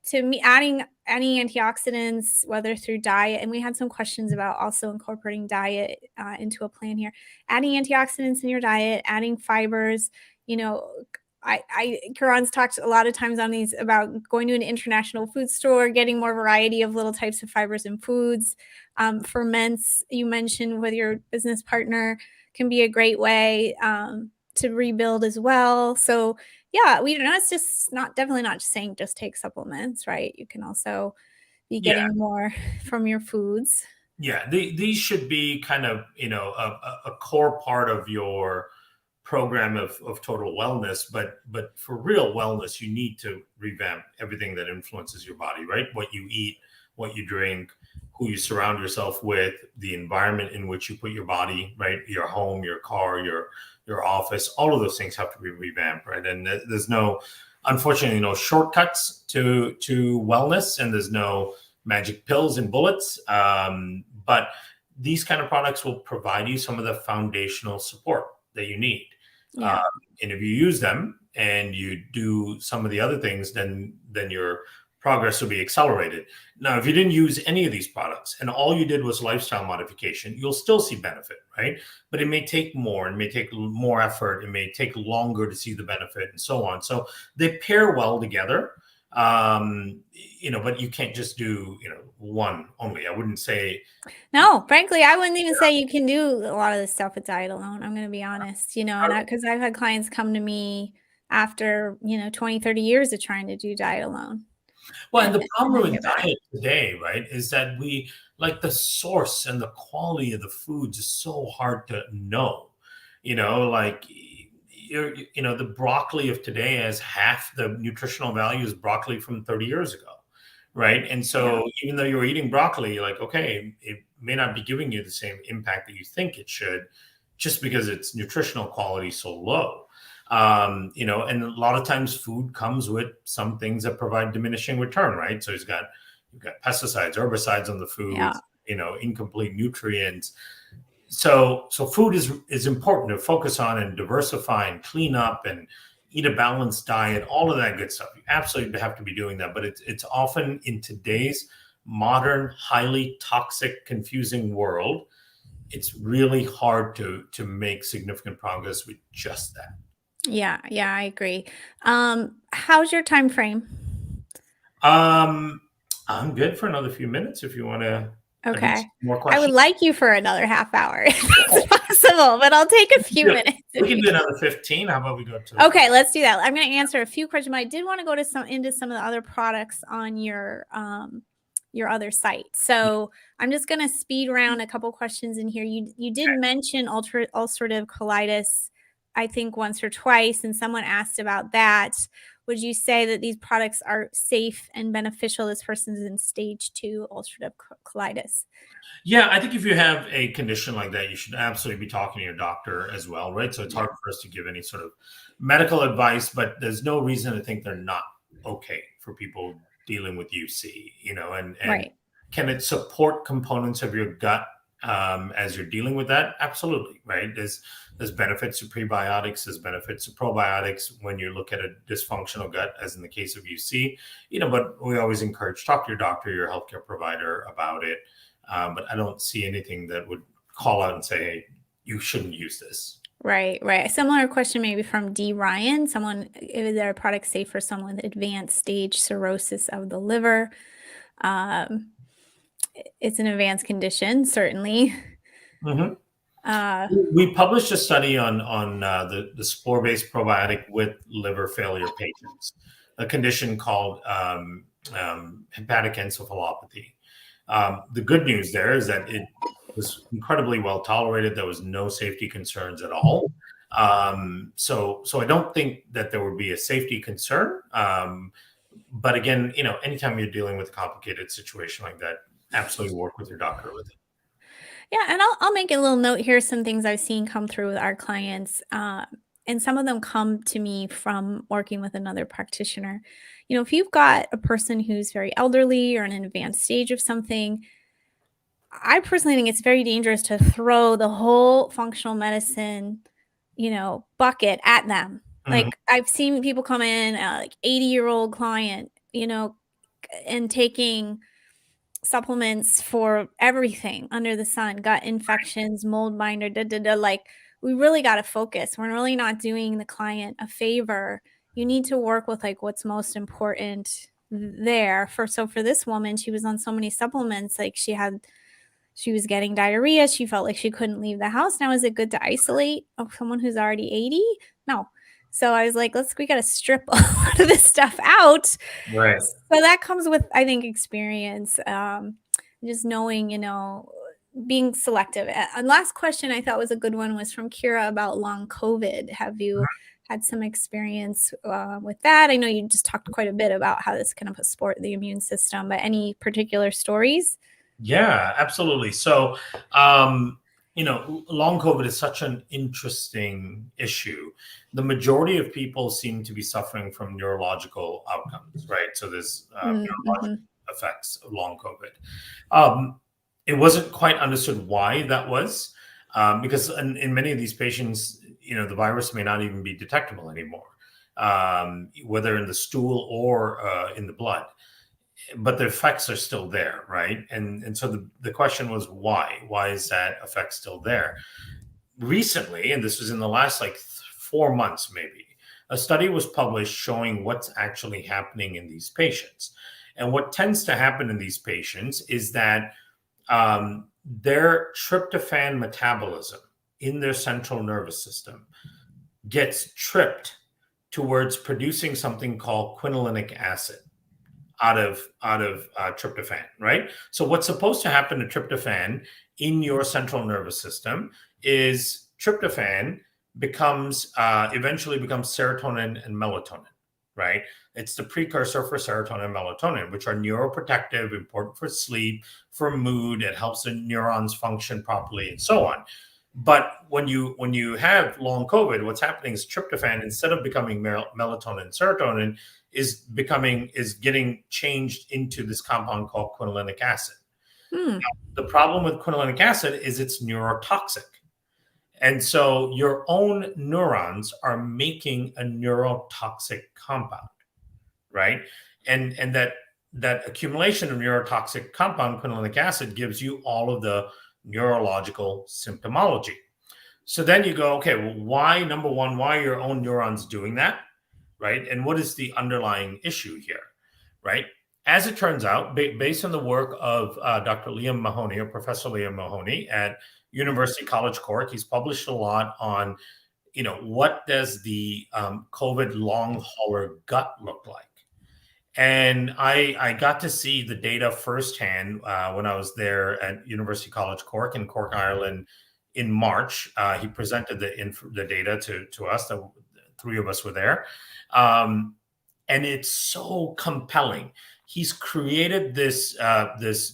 to me, adding any antioxidants, whether through diet, and we had some questions about also incorporating diet into a plan here, adding antioxidants in your diet, adding fibers, Karan's talked a lot of times on these about going to an international food store, getting more variety of little types of fibers and foods. Ferments, you mentioned with your business partner, can be a great way to rebuild as well. So yeah, it's just definitely not just saying just take supplements, right? You can also be Yeah. getting more from your foods. Yeah. These should be kind of, a core part of your program of total wellness, but for real wellness, you need to revamp everything that influences your body, right? What you eat, what you drink, who you surround yourself with, the environment in which you put your body, right? Your home, your car, your office, all of those things have to be revamped, right? And there's unfortunately, no shortcuts to wellness, and there's no magic pills and bullets. But these kind of products will provide you some of the foundational support that you need. Yeah. And if you use them and you do some of the other things, then your progress will be accelerated. Now, if you didn't use any of these products and all you did was lifestyle modification, you'll still see benefit, right? But it may take more, it may take more effort, it may take longer to see the benefit, and so on. So they pair well together. But you can't just do, one only. I wouldn't say. No, frankly, I wouldn't even say you can do a lot of this stuff with diet alone. I'm going to be honest, and because I've had clients come to me after, 20, 30 years of trying to do diet alone. Well, and the problem they with get better. diet today, right, is that we like the source and the quality of the foods is so hard to know. Like the broccoli of today has half the nutritional value as broccoli from 30 years ago, right? And so even though you're eating broccoli, you're like, okay, it may not be giving you the same impact that you think it should, just because its nutritional quality is so low. And a lot of times food comes with some things that provide diminishing return, right? So you've got pesticides, herbicides on the foods, incomplete nutrients. So food is important to focus on and diversify and clean up and eat a balanced diet, all of that good stuff. You absolutely have to be doing that. But it's often in today's modern, highly toxic, confusing world, it's really hard to make significant progress with just that. Yeah, I agree. How's your time frame? I'm good for another few minutes if you want to Okay. more I would questions. like you for another half hour if that's possible, but I'll take a few minutes. We can do another 15. How about we go to? Okay, let's do that. I'm going to answer a few questions, but I did want to go into some of the other products on your other site. So I'm just going to speed around a couple questions in here. You did mention ulcerative colitis, I think once or twice, and someone asked about that. Would you say that these products are safe and beneficial? This person's in stage 2 ulcerative colitis. Yeah, I think if you have a condition like that, you should absolutely be talking to your doctor as well, right? So it's hard for us to give any sort of medical advice, but there's no reason to think they're not okay for people dealing with UC, and Right. Can it support components of your gut as you're dealing with that? Absolutely, right? There's benefits to prebiotics, there's benefits to probiotics when you look at a dysfunctional gut, as in the case of UC, but we always encourage talk to your doctor, your healthcare provider about it. But I don't see anything that would call out and say, hey, you shouldn't use this. Right, right. A similar question maybe from D. Ryan. Someone, is there a product safe for someone with advanced stage cirrhosis of the liver? Um, it's an advanced condition, certainly. Mhm. Uh, We published a study on the spore-based probiotic with liver failure patients, a condition called hepatic encephalopathy. The good news there is that it was incredibly well tolerated. There was no safety concerns at all. So I don't think that there would be a safety concern. But again, anytime you're dealing with a complicated situation like that, absolutely work with your doctor with it. yeah, and I'll make a little note here. Some things I've seen come through with our clients, and some of them come to me from working with another practitioner. If you've got a person who's very elderly or in an advanced stage of something, I personally think it's very dangerous to throw the whole functional medicine, bucket at them. Mhm. Like I've seen people come in, like 80-year-old client, and taking supplements for everything under the sun, gut infections, mold binder, da da da. Like we really got to focus. We're really not doing the client a favor. You need to work with like what's most important there. For this woman, she was on so many supplements, like she was getting diarrhea. She felt like she couldn't leave the house. Now, is it good to isolate someone who's already 80? No. So I was like, we got to strip a lot of this stuff out. Right. So that comes with, I think, experience, just knowing, being selective. And last question I thought was a good one was from Kira about long COVID. Have you had some experience with that? I know you just talked quite a bit about how this can support the immune system, but any particular stories? Yeah, absolutely. So, long COVID is such an interesting issue. The majority of people seem to be suffering from neurological outcomes, right? So there's neurological Mm-hmm. effects of long COVID. It wasn't quite understood why that was, because in many of these patients, the virus may not even be detectable anymore, whether in the stool or in the blood, but the effects are still there, right? And so the question was why? Why is that effect still there? Recently, and this was in the last 4 months maybe, a study was published showing what's actually happening in these patients. And what tends to happen in these patients is that their tryptophan metabolism in their central nervous system gets tripped towards producing something called quinolinic acid out of tryptophan, right? So what's supposed to happen to tryptophan in your central nervous system is tryptophan eventually becomes serotonin and melatonin, right? It's the precursor for serotonin and melatonin, which are neuroprotective, important for sleep, for mood. It helps the neurons function properly, and so on. But when you have long COVID, what's happening is tryptophan, instead of becoming melatonin and serotonin, is getting changed into this compound called quinolinic acid. Hmm. Now, the problem with quinolinic acid is it's neurotoxic. And so your own neurons are making a neurotoxic compound, right? And that accumulation of neurotoxic compound, quinolinic acid, gives you all of the neurological symptomology. So then you go, okay, well, why, number one, why are your own neurons doing that? Right? And what is the underlying issue here? Right? As it turns out, based on the work of Dr. Liam Mahoney, or Professor Liam Mahoney at University College Cork, he's published a lot on, what does the COVID long hauler gut look like? And I got to see the data firsthand when I was there at University College Cork in Cork, Ireland, in March. He presented the data to us. The three of us were there, and it's so compelling. He's created this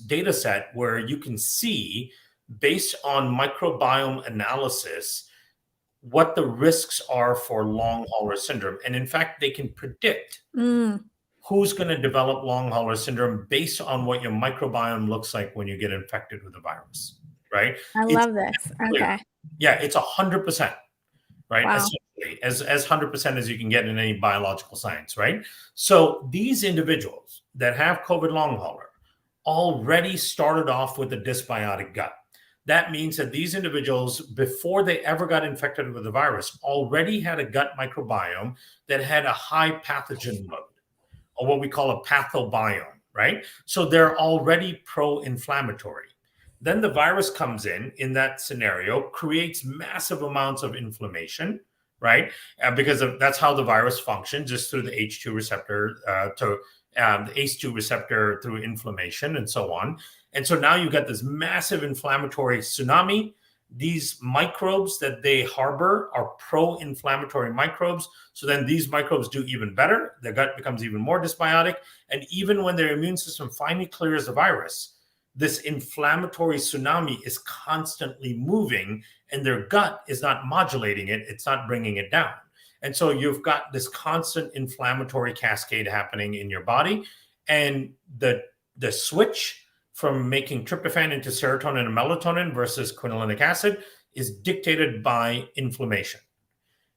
data set where you can see, based on microbiome analysis, what the risks are for long hauler syndrome, and in fact, they can predict Mm. who's going to develop long hauler syndrome based on what your microbiome looks like when you get infected with the virus, right? I It's love this. clear. Okay. Yeah, it's 100%, right? Wow. Essentially, as 100% as you can get in any biological science, right? So these individuals that have COVID long hauler already started off with a dysbiotic gut. that means that these individuals, before they ever got infected with the virus, already had a gut microbiome that had a high pathogen load, or what we call a pathobiome, right? So they're already pro-inflammatory. Then the virus comes in that scenario, creates massive amounts of inflammation, right? Because that's how the virus functions, just through the H2 receptor to the ACE2 receptor through inflammation and so on. And so now you get this massive inflammatory tsunami. These microbes that they harbor are pro-inflammatory microbes. So then these microbes do even better. Their gut becomes even more dysbiotic. And even when their immune system finally clears the virus, this inflammatory tsunami is constantly moving, and their gut is not modulating it. It's not bringing it down. And so you've got this constant inflammatory cascade happening in your body. And the switch from making tryptophan into serotonin and melatonin versus quinolinic acid is dictated by inflammation.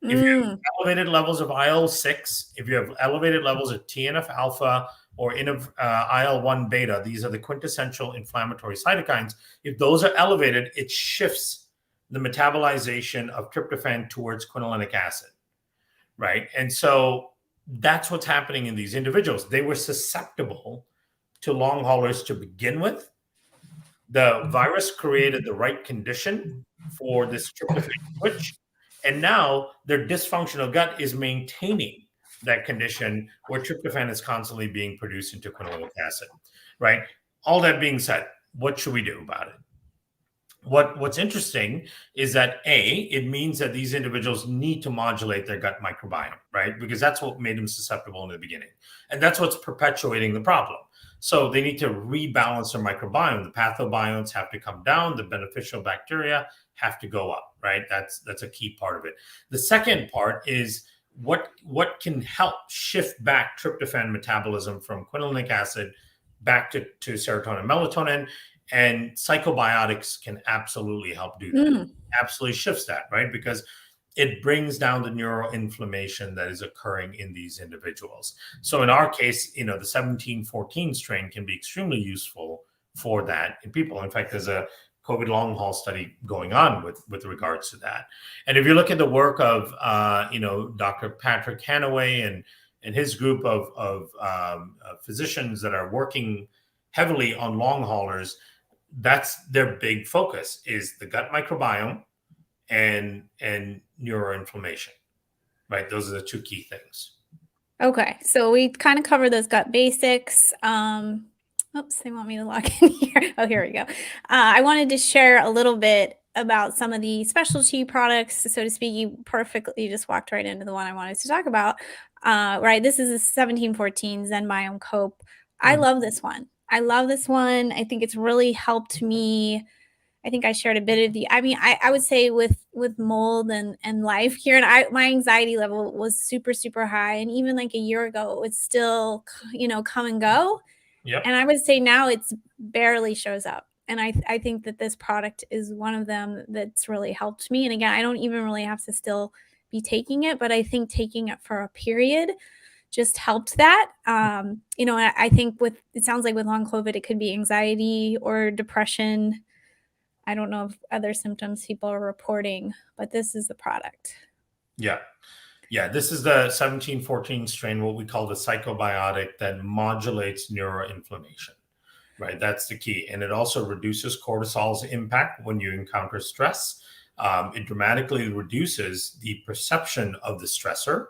If you have elevated levels of IL-6, if you have elevated levels of TNF alpha or IL-1 beta, these are the quintessential inflammatory cytokines. If those are elevated, it shifts the metabolization of tryptophan towards quinolinic acid, right? And so that's what's happening in these individuals. They were susceptible to long haulers to begin with. The virus created the right condition for this tryptophan switch, and now their dysfunctional gut is maintaining that condition where tryptophan is constantly being produced into quinolinic acid, right? All that being said, what should we do about it? What's interesting is that it means that these individuals need to modulate their gut microbiome, right? Because that's what made them susceptible in the beginning. And that's what's perpetuating the problem. So they need to rebalance their microbiome. The pathobiomes have to come down. The beneficial bacteria have to go up, right? That's a key part of it. The second part is what can help shift back tryptophan metabolism from quinolinic acid back to serotonin and melatonin. And psychobiotics can absolutely help do that. Absolutely shifts that, right? Because it brings down the neuroinflammation that is occurring in these individuals. So in our case, the 1714 strain can be extremely useful for that in people. In fact, there's a COVID long haul study going on with regards to that. And if you look at the work of Dr. Patrick Hanaway and his group of physicians that are working heavily on long haulers, that's their big focus, is the gut microbiome and neuroinflammation, right? Those are the two key things. Okay, so we kind of covered those gut basics. Oops, they want me to log in here. Oh, here we go. I wanted to share a little bit about some of the specialty products, so to speak. You just walked right into the one I wanted to talk about. Right, this is a 1714 ZenBiome Cope. I love this one. I think it's really helped me. I think I shared a bit of I would say with mold and life here, and my anxiety level was super, super high. And even like a year ago, it would still, come and go. Yep. And I would say now it's barely shows up. And I think that this product is one of them that's really helped me. And again, I don't even really have to still be taking it, but I think taking it for a period just helped that. I think it sounds like with long COVID, it could be anxiety or depression. I don't know if other symptoms people are reporting, but this is the product. Yeah. This is the 1714 strain, what we call the psychobiotic, that modulates neuroinflammation, right? That's the key. And it also reduces cortisol's impact when you encounter stress. It dramatically reduces the perception of the stressor.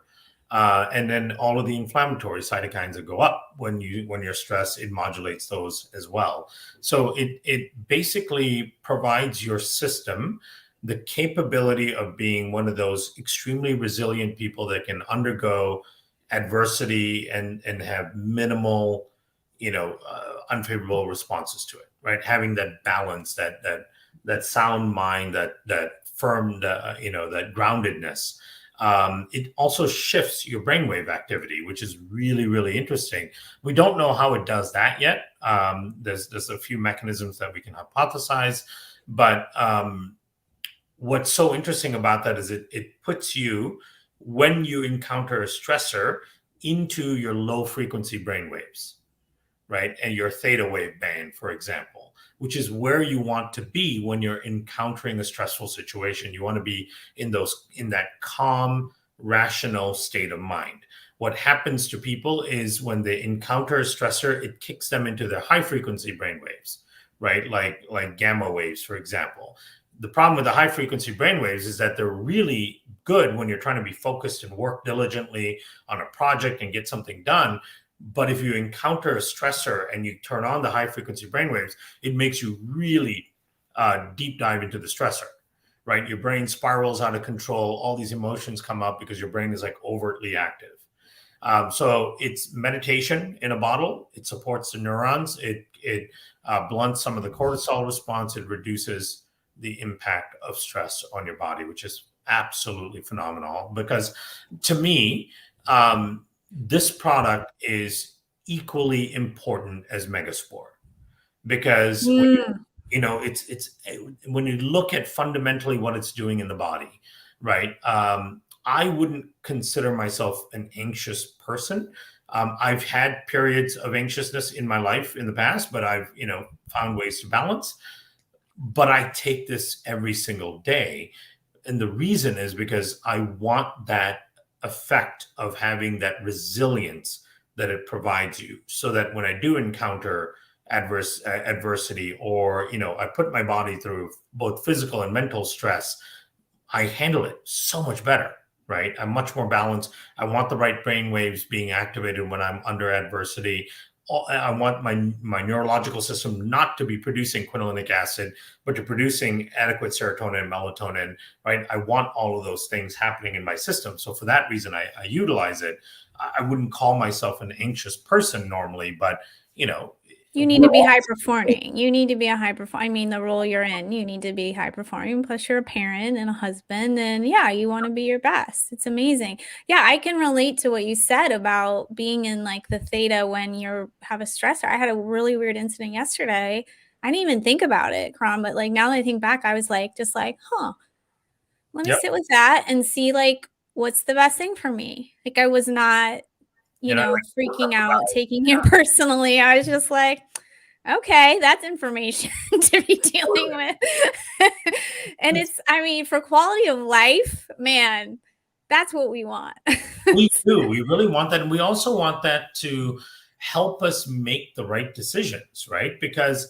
And then all of the inflammatory cytokines that go up when you're stressed, it modulates those as well. So it basically provides your system the capability of being one of those extremely resilient people that can undergo adversity and have minimal, unfavorable responses to it, right? Having that balance, that sound mind, that firm, that groundedness. It also shifts your brainwave activity, which is really, really interesting. We don't know how it does that yet. There's a few mechanisms that we can hypothesize, but what's so interesting about that is it puts you, when you encounter a stressor, into your low frequency brainwaves, right? And your theta wave band, for example. which is where you want to be when you're encountering a stressful situation. You want to be in that calm, rational state of mind. What happens to people is when they encounter a stressor, it kicks them into their high frequency brain waves, right? Like gamma waves, for example. The problem with the high frequency brain waves is that they're really good when you're trying to be focused and work diligently on a project and get something done. But if you encounter a stressor and you turn on the high frequency brain waves, it makes you really deep dive into the stressor, right? Your brain spirals out of control. All these emotions come up because your brain is like overtly active. So it's meditation in a bottle. It supports the neurons. It blunts some of the cortisol response. It reduces the impact of stress on your body, which is absolutely phenomenal. Because to me, this product is equally important as Megaspore, because it's when you look at fundamentally what it's doing in the body, right? I wouldn't consider myself an anxious person. I've had periods of anxiousness in my life in the past, but I've found ways to balance. But I take this every single day, and the reason is because I want that effect of having that resilience that it provides you, so that when I do encounter adversity, or I put my body through both physical and mental stress, I handle it so much better, right? I'm much more balanced. I want the right brain waves being activated when I'm under adversity. I want my neurological system not to be producing quinolinic acid, but to producing adequate serotonin and melatonin, right? I want all of those things happening in my system. So for that reason, I utilize it. I wouldn't call myself an anxious person normally, but you need to be high performing. You need to be a high performer. I mean, the role you're in, you need to be high performing. Plus, you're a parent and a husband, and yeah, you want to be your best. It's amazing. Yeah, I can relate to what you said about being in like the theta when you have a stressor. I had a really weird incident yesterday. I didn't even think about it, Karan, but like now that I think back, I was like, just like, let me sit with that and see like what's the best thing for me. Like I was not freaking out, taking it personally. I was just like, okay, that's information to be dealing with. And for quality of life, man, that's what we want. We do. We really want that. And we also want that to help us make the right decisions, right? Because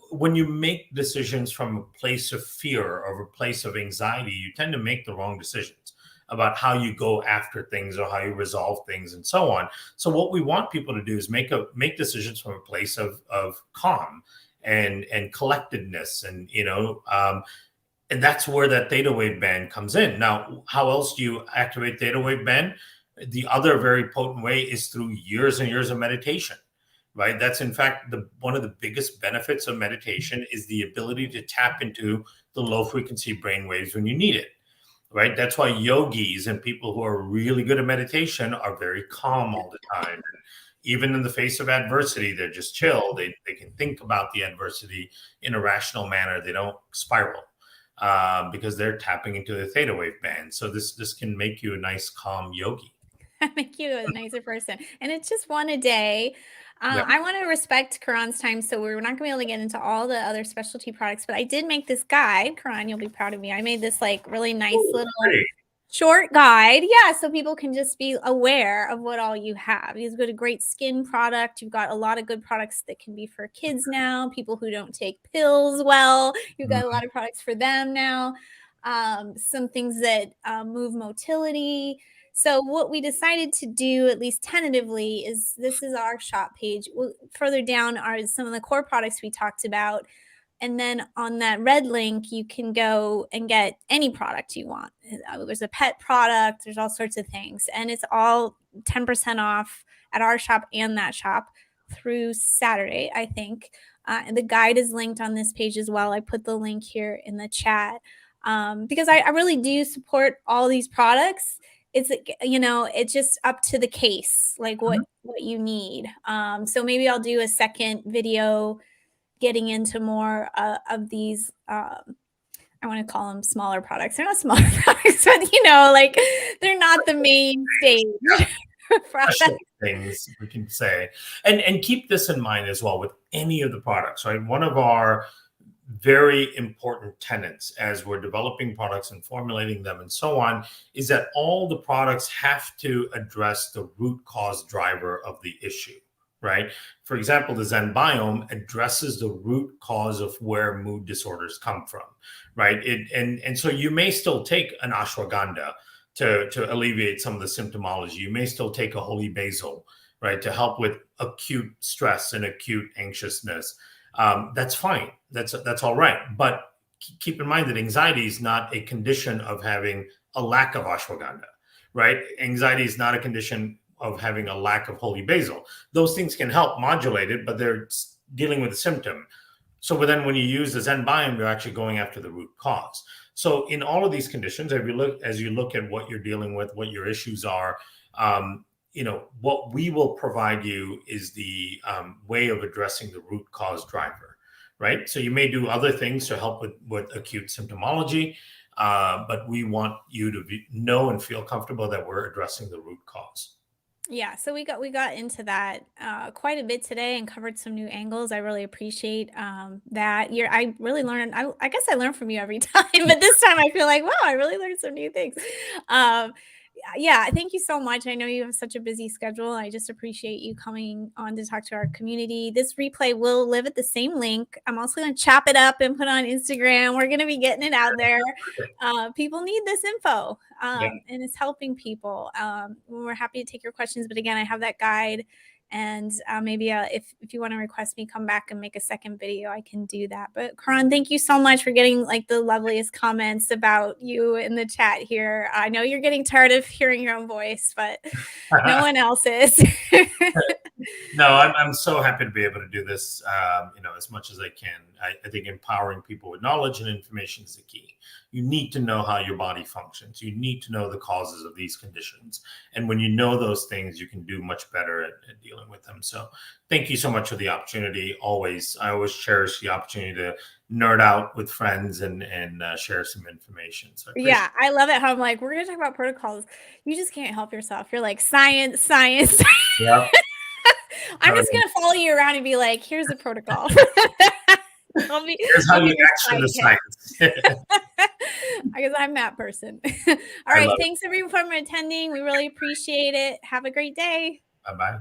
when you make decisions from a place of fear or a place of anxiety, you tend to make the wrong decisions about how you go after things or how you resolve things and so on. So what we want people to do is make decisions from a place of calm and collectedness, and and that's where that theta wave band comes in. Now, how else do you activate theta wave band? The other very potent way is through years and years of meditation, right? That's in fact one of the biggest benefits of meditation is the ability to tap into the low frequency brain waves when you need it. Right. That's why yogis and people who are really good at meditation are very calm all the time. Even in the face of adversity, they're just chill. They can think about the adversity in a rational manner. They don't spiral because they're tapping into the theta wave band. So this can make you a nice, calm yogi. Make you a nicer person. And it's just one a day. I want to respect Karan's time, so we're not going to be able to get into all the other specialty products, but I did make this guide. Karan, you'll be proud of me. I made this like really nice little short guide. Yeah, so people can just be aware of what all you have. You've got a great skin product. You've got a lot of good products that can be for kids now, people who don't take pills well. You've got a lot of products for them now. Some things that move motility. So what we decided to do, at least tentatively, is this is our shop page. Further down are some of the core products we talked about. And then on that red link, you can go and get any product you want. There's a pet product. There's all sorts of things. And it's all 10% off at our shop and that shop through Saturday, I think. And the guide is linked on this page as well. I put the link here in the chat because I really do support all these products. It's just up to the case, like what you need. So maybe I'll do a second video getting into more of these. I want to call them smaller products. They're not smaller products, but like they're not the main stage. product. special things we can say. And keep this in mind as well with any of the products, right? One of our very important tenets as we're developing products and formulating them and so on is that all the products have to address the root cause driver of the issue, right? For example, the ZenBiome addresses the root cause of where mood disorders come from, right? And so you may still take an ashwagandha to alleviate some of the symptomology. You may still take a holy basil, right, to help with acute stress and acute anxiousness. That's fine. That's all right. But keep in mind that anxiety is not a condition of having a lack of ashwagandha, right? Anxiety is not a condition of having a lack of holy basil. Those things can help modulate it, but they're dealing with the symptom. So then when you use the ZenBiome, you're actually going after the root cause. So in all of these conditions, as you look at what you're dealing with, what your issues are, what we will provide you is the way of addressing the root cause driver, right? So you may do other things to help with acute symptomology, but we want you to know and feel comfortable that we're addressing the root cause. Yeah, so we got into that quite a bit today and covered some new angles. I really appreciate that. I really learned. I guess I learn from you every time, but this time I feel like, wow, I really learned some new things. Yeah, thank you so much. I know you have such a busy schedule. I just appreciate you coming on to talk to our community. This replay will live at the same link. I'm also going to chop it up and put it on Instagram. We're going to be getting it out there. People need this info, and it's helping people. We're happy to take your questions, but again, I have that guide. And maybe if you want to request me come back and make a second video, I can do that. But Kiran, thank you so much for getting like the loveliest comments about you in the chat here. I know you're getting tired of hearing your own voice, but no one else is. No, I'm so happy to be able to do this, as much as I can. I think empowering people with knowledge and information is the key. You need to know how your body functions. You need to know the causes of these conditions. And when you know those things, you can do much better at dealing with them. So thank you so much for the opportunity. I always cherish the opportunity to nerd out with friends and share some information. So yeah, I love it how I'm like, we're going to talk about protocols. You just can't help yourself. You're like, science. Yeah. I'm just going to follow you around and be like, here's a protocol. Here's how you action the science. I guess I'm that person. All right. Thanks everyone for attending. We really appreciate it. Have a great day. Bye-bye.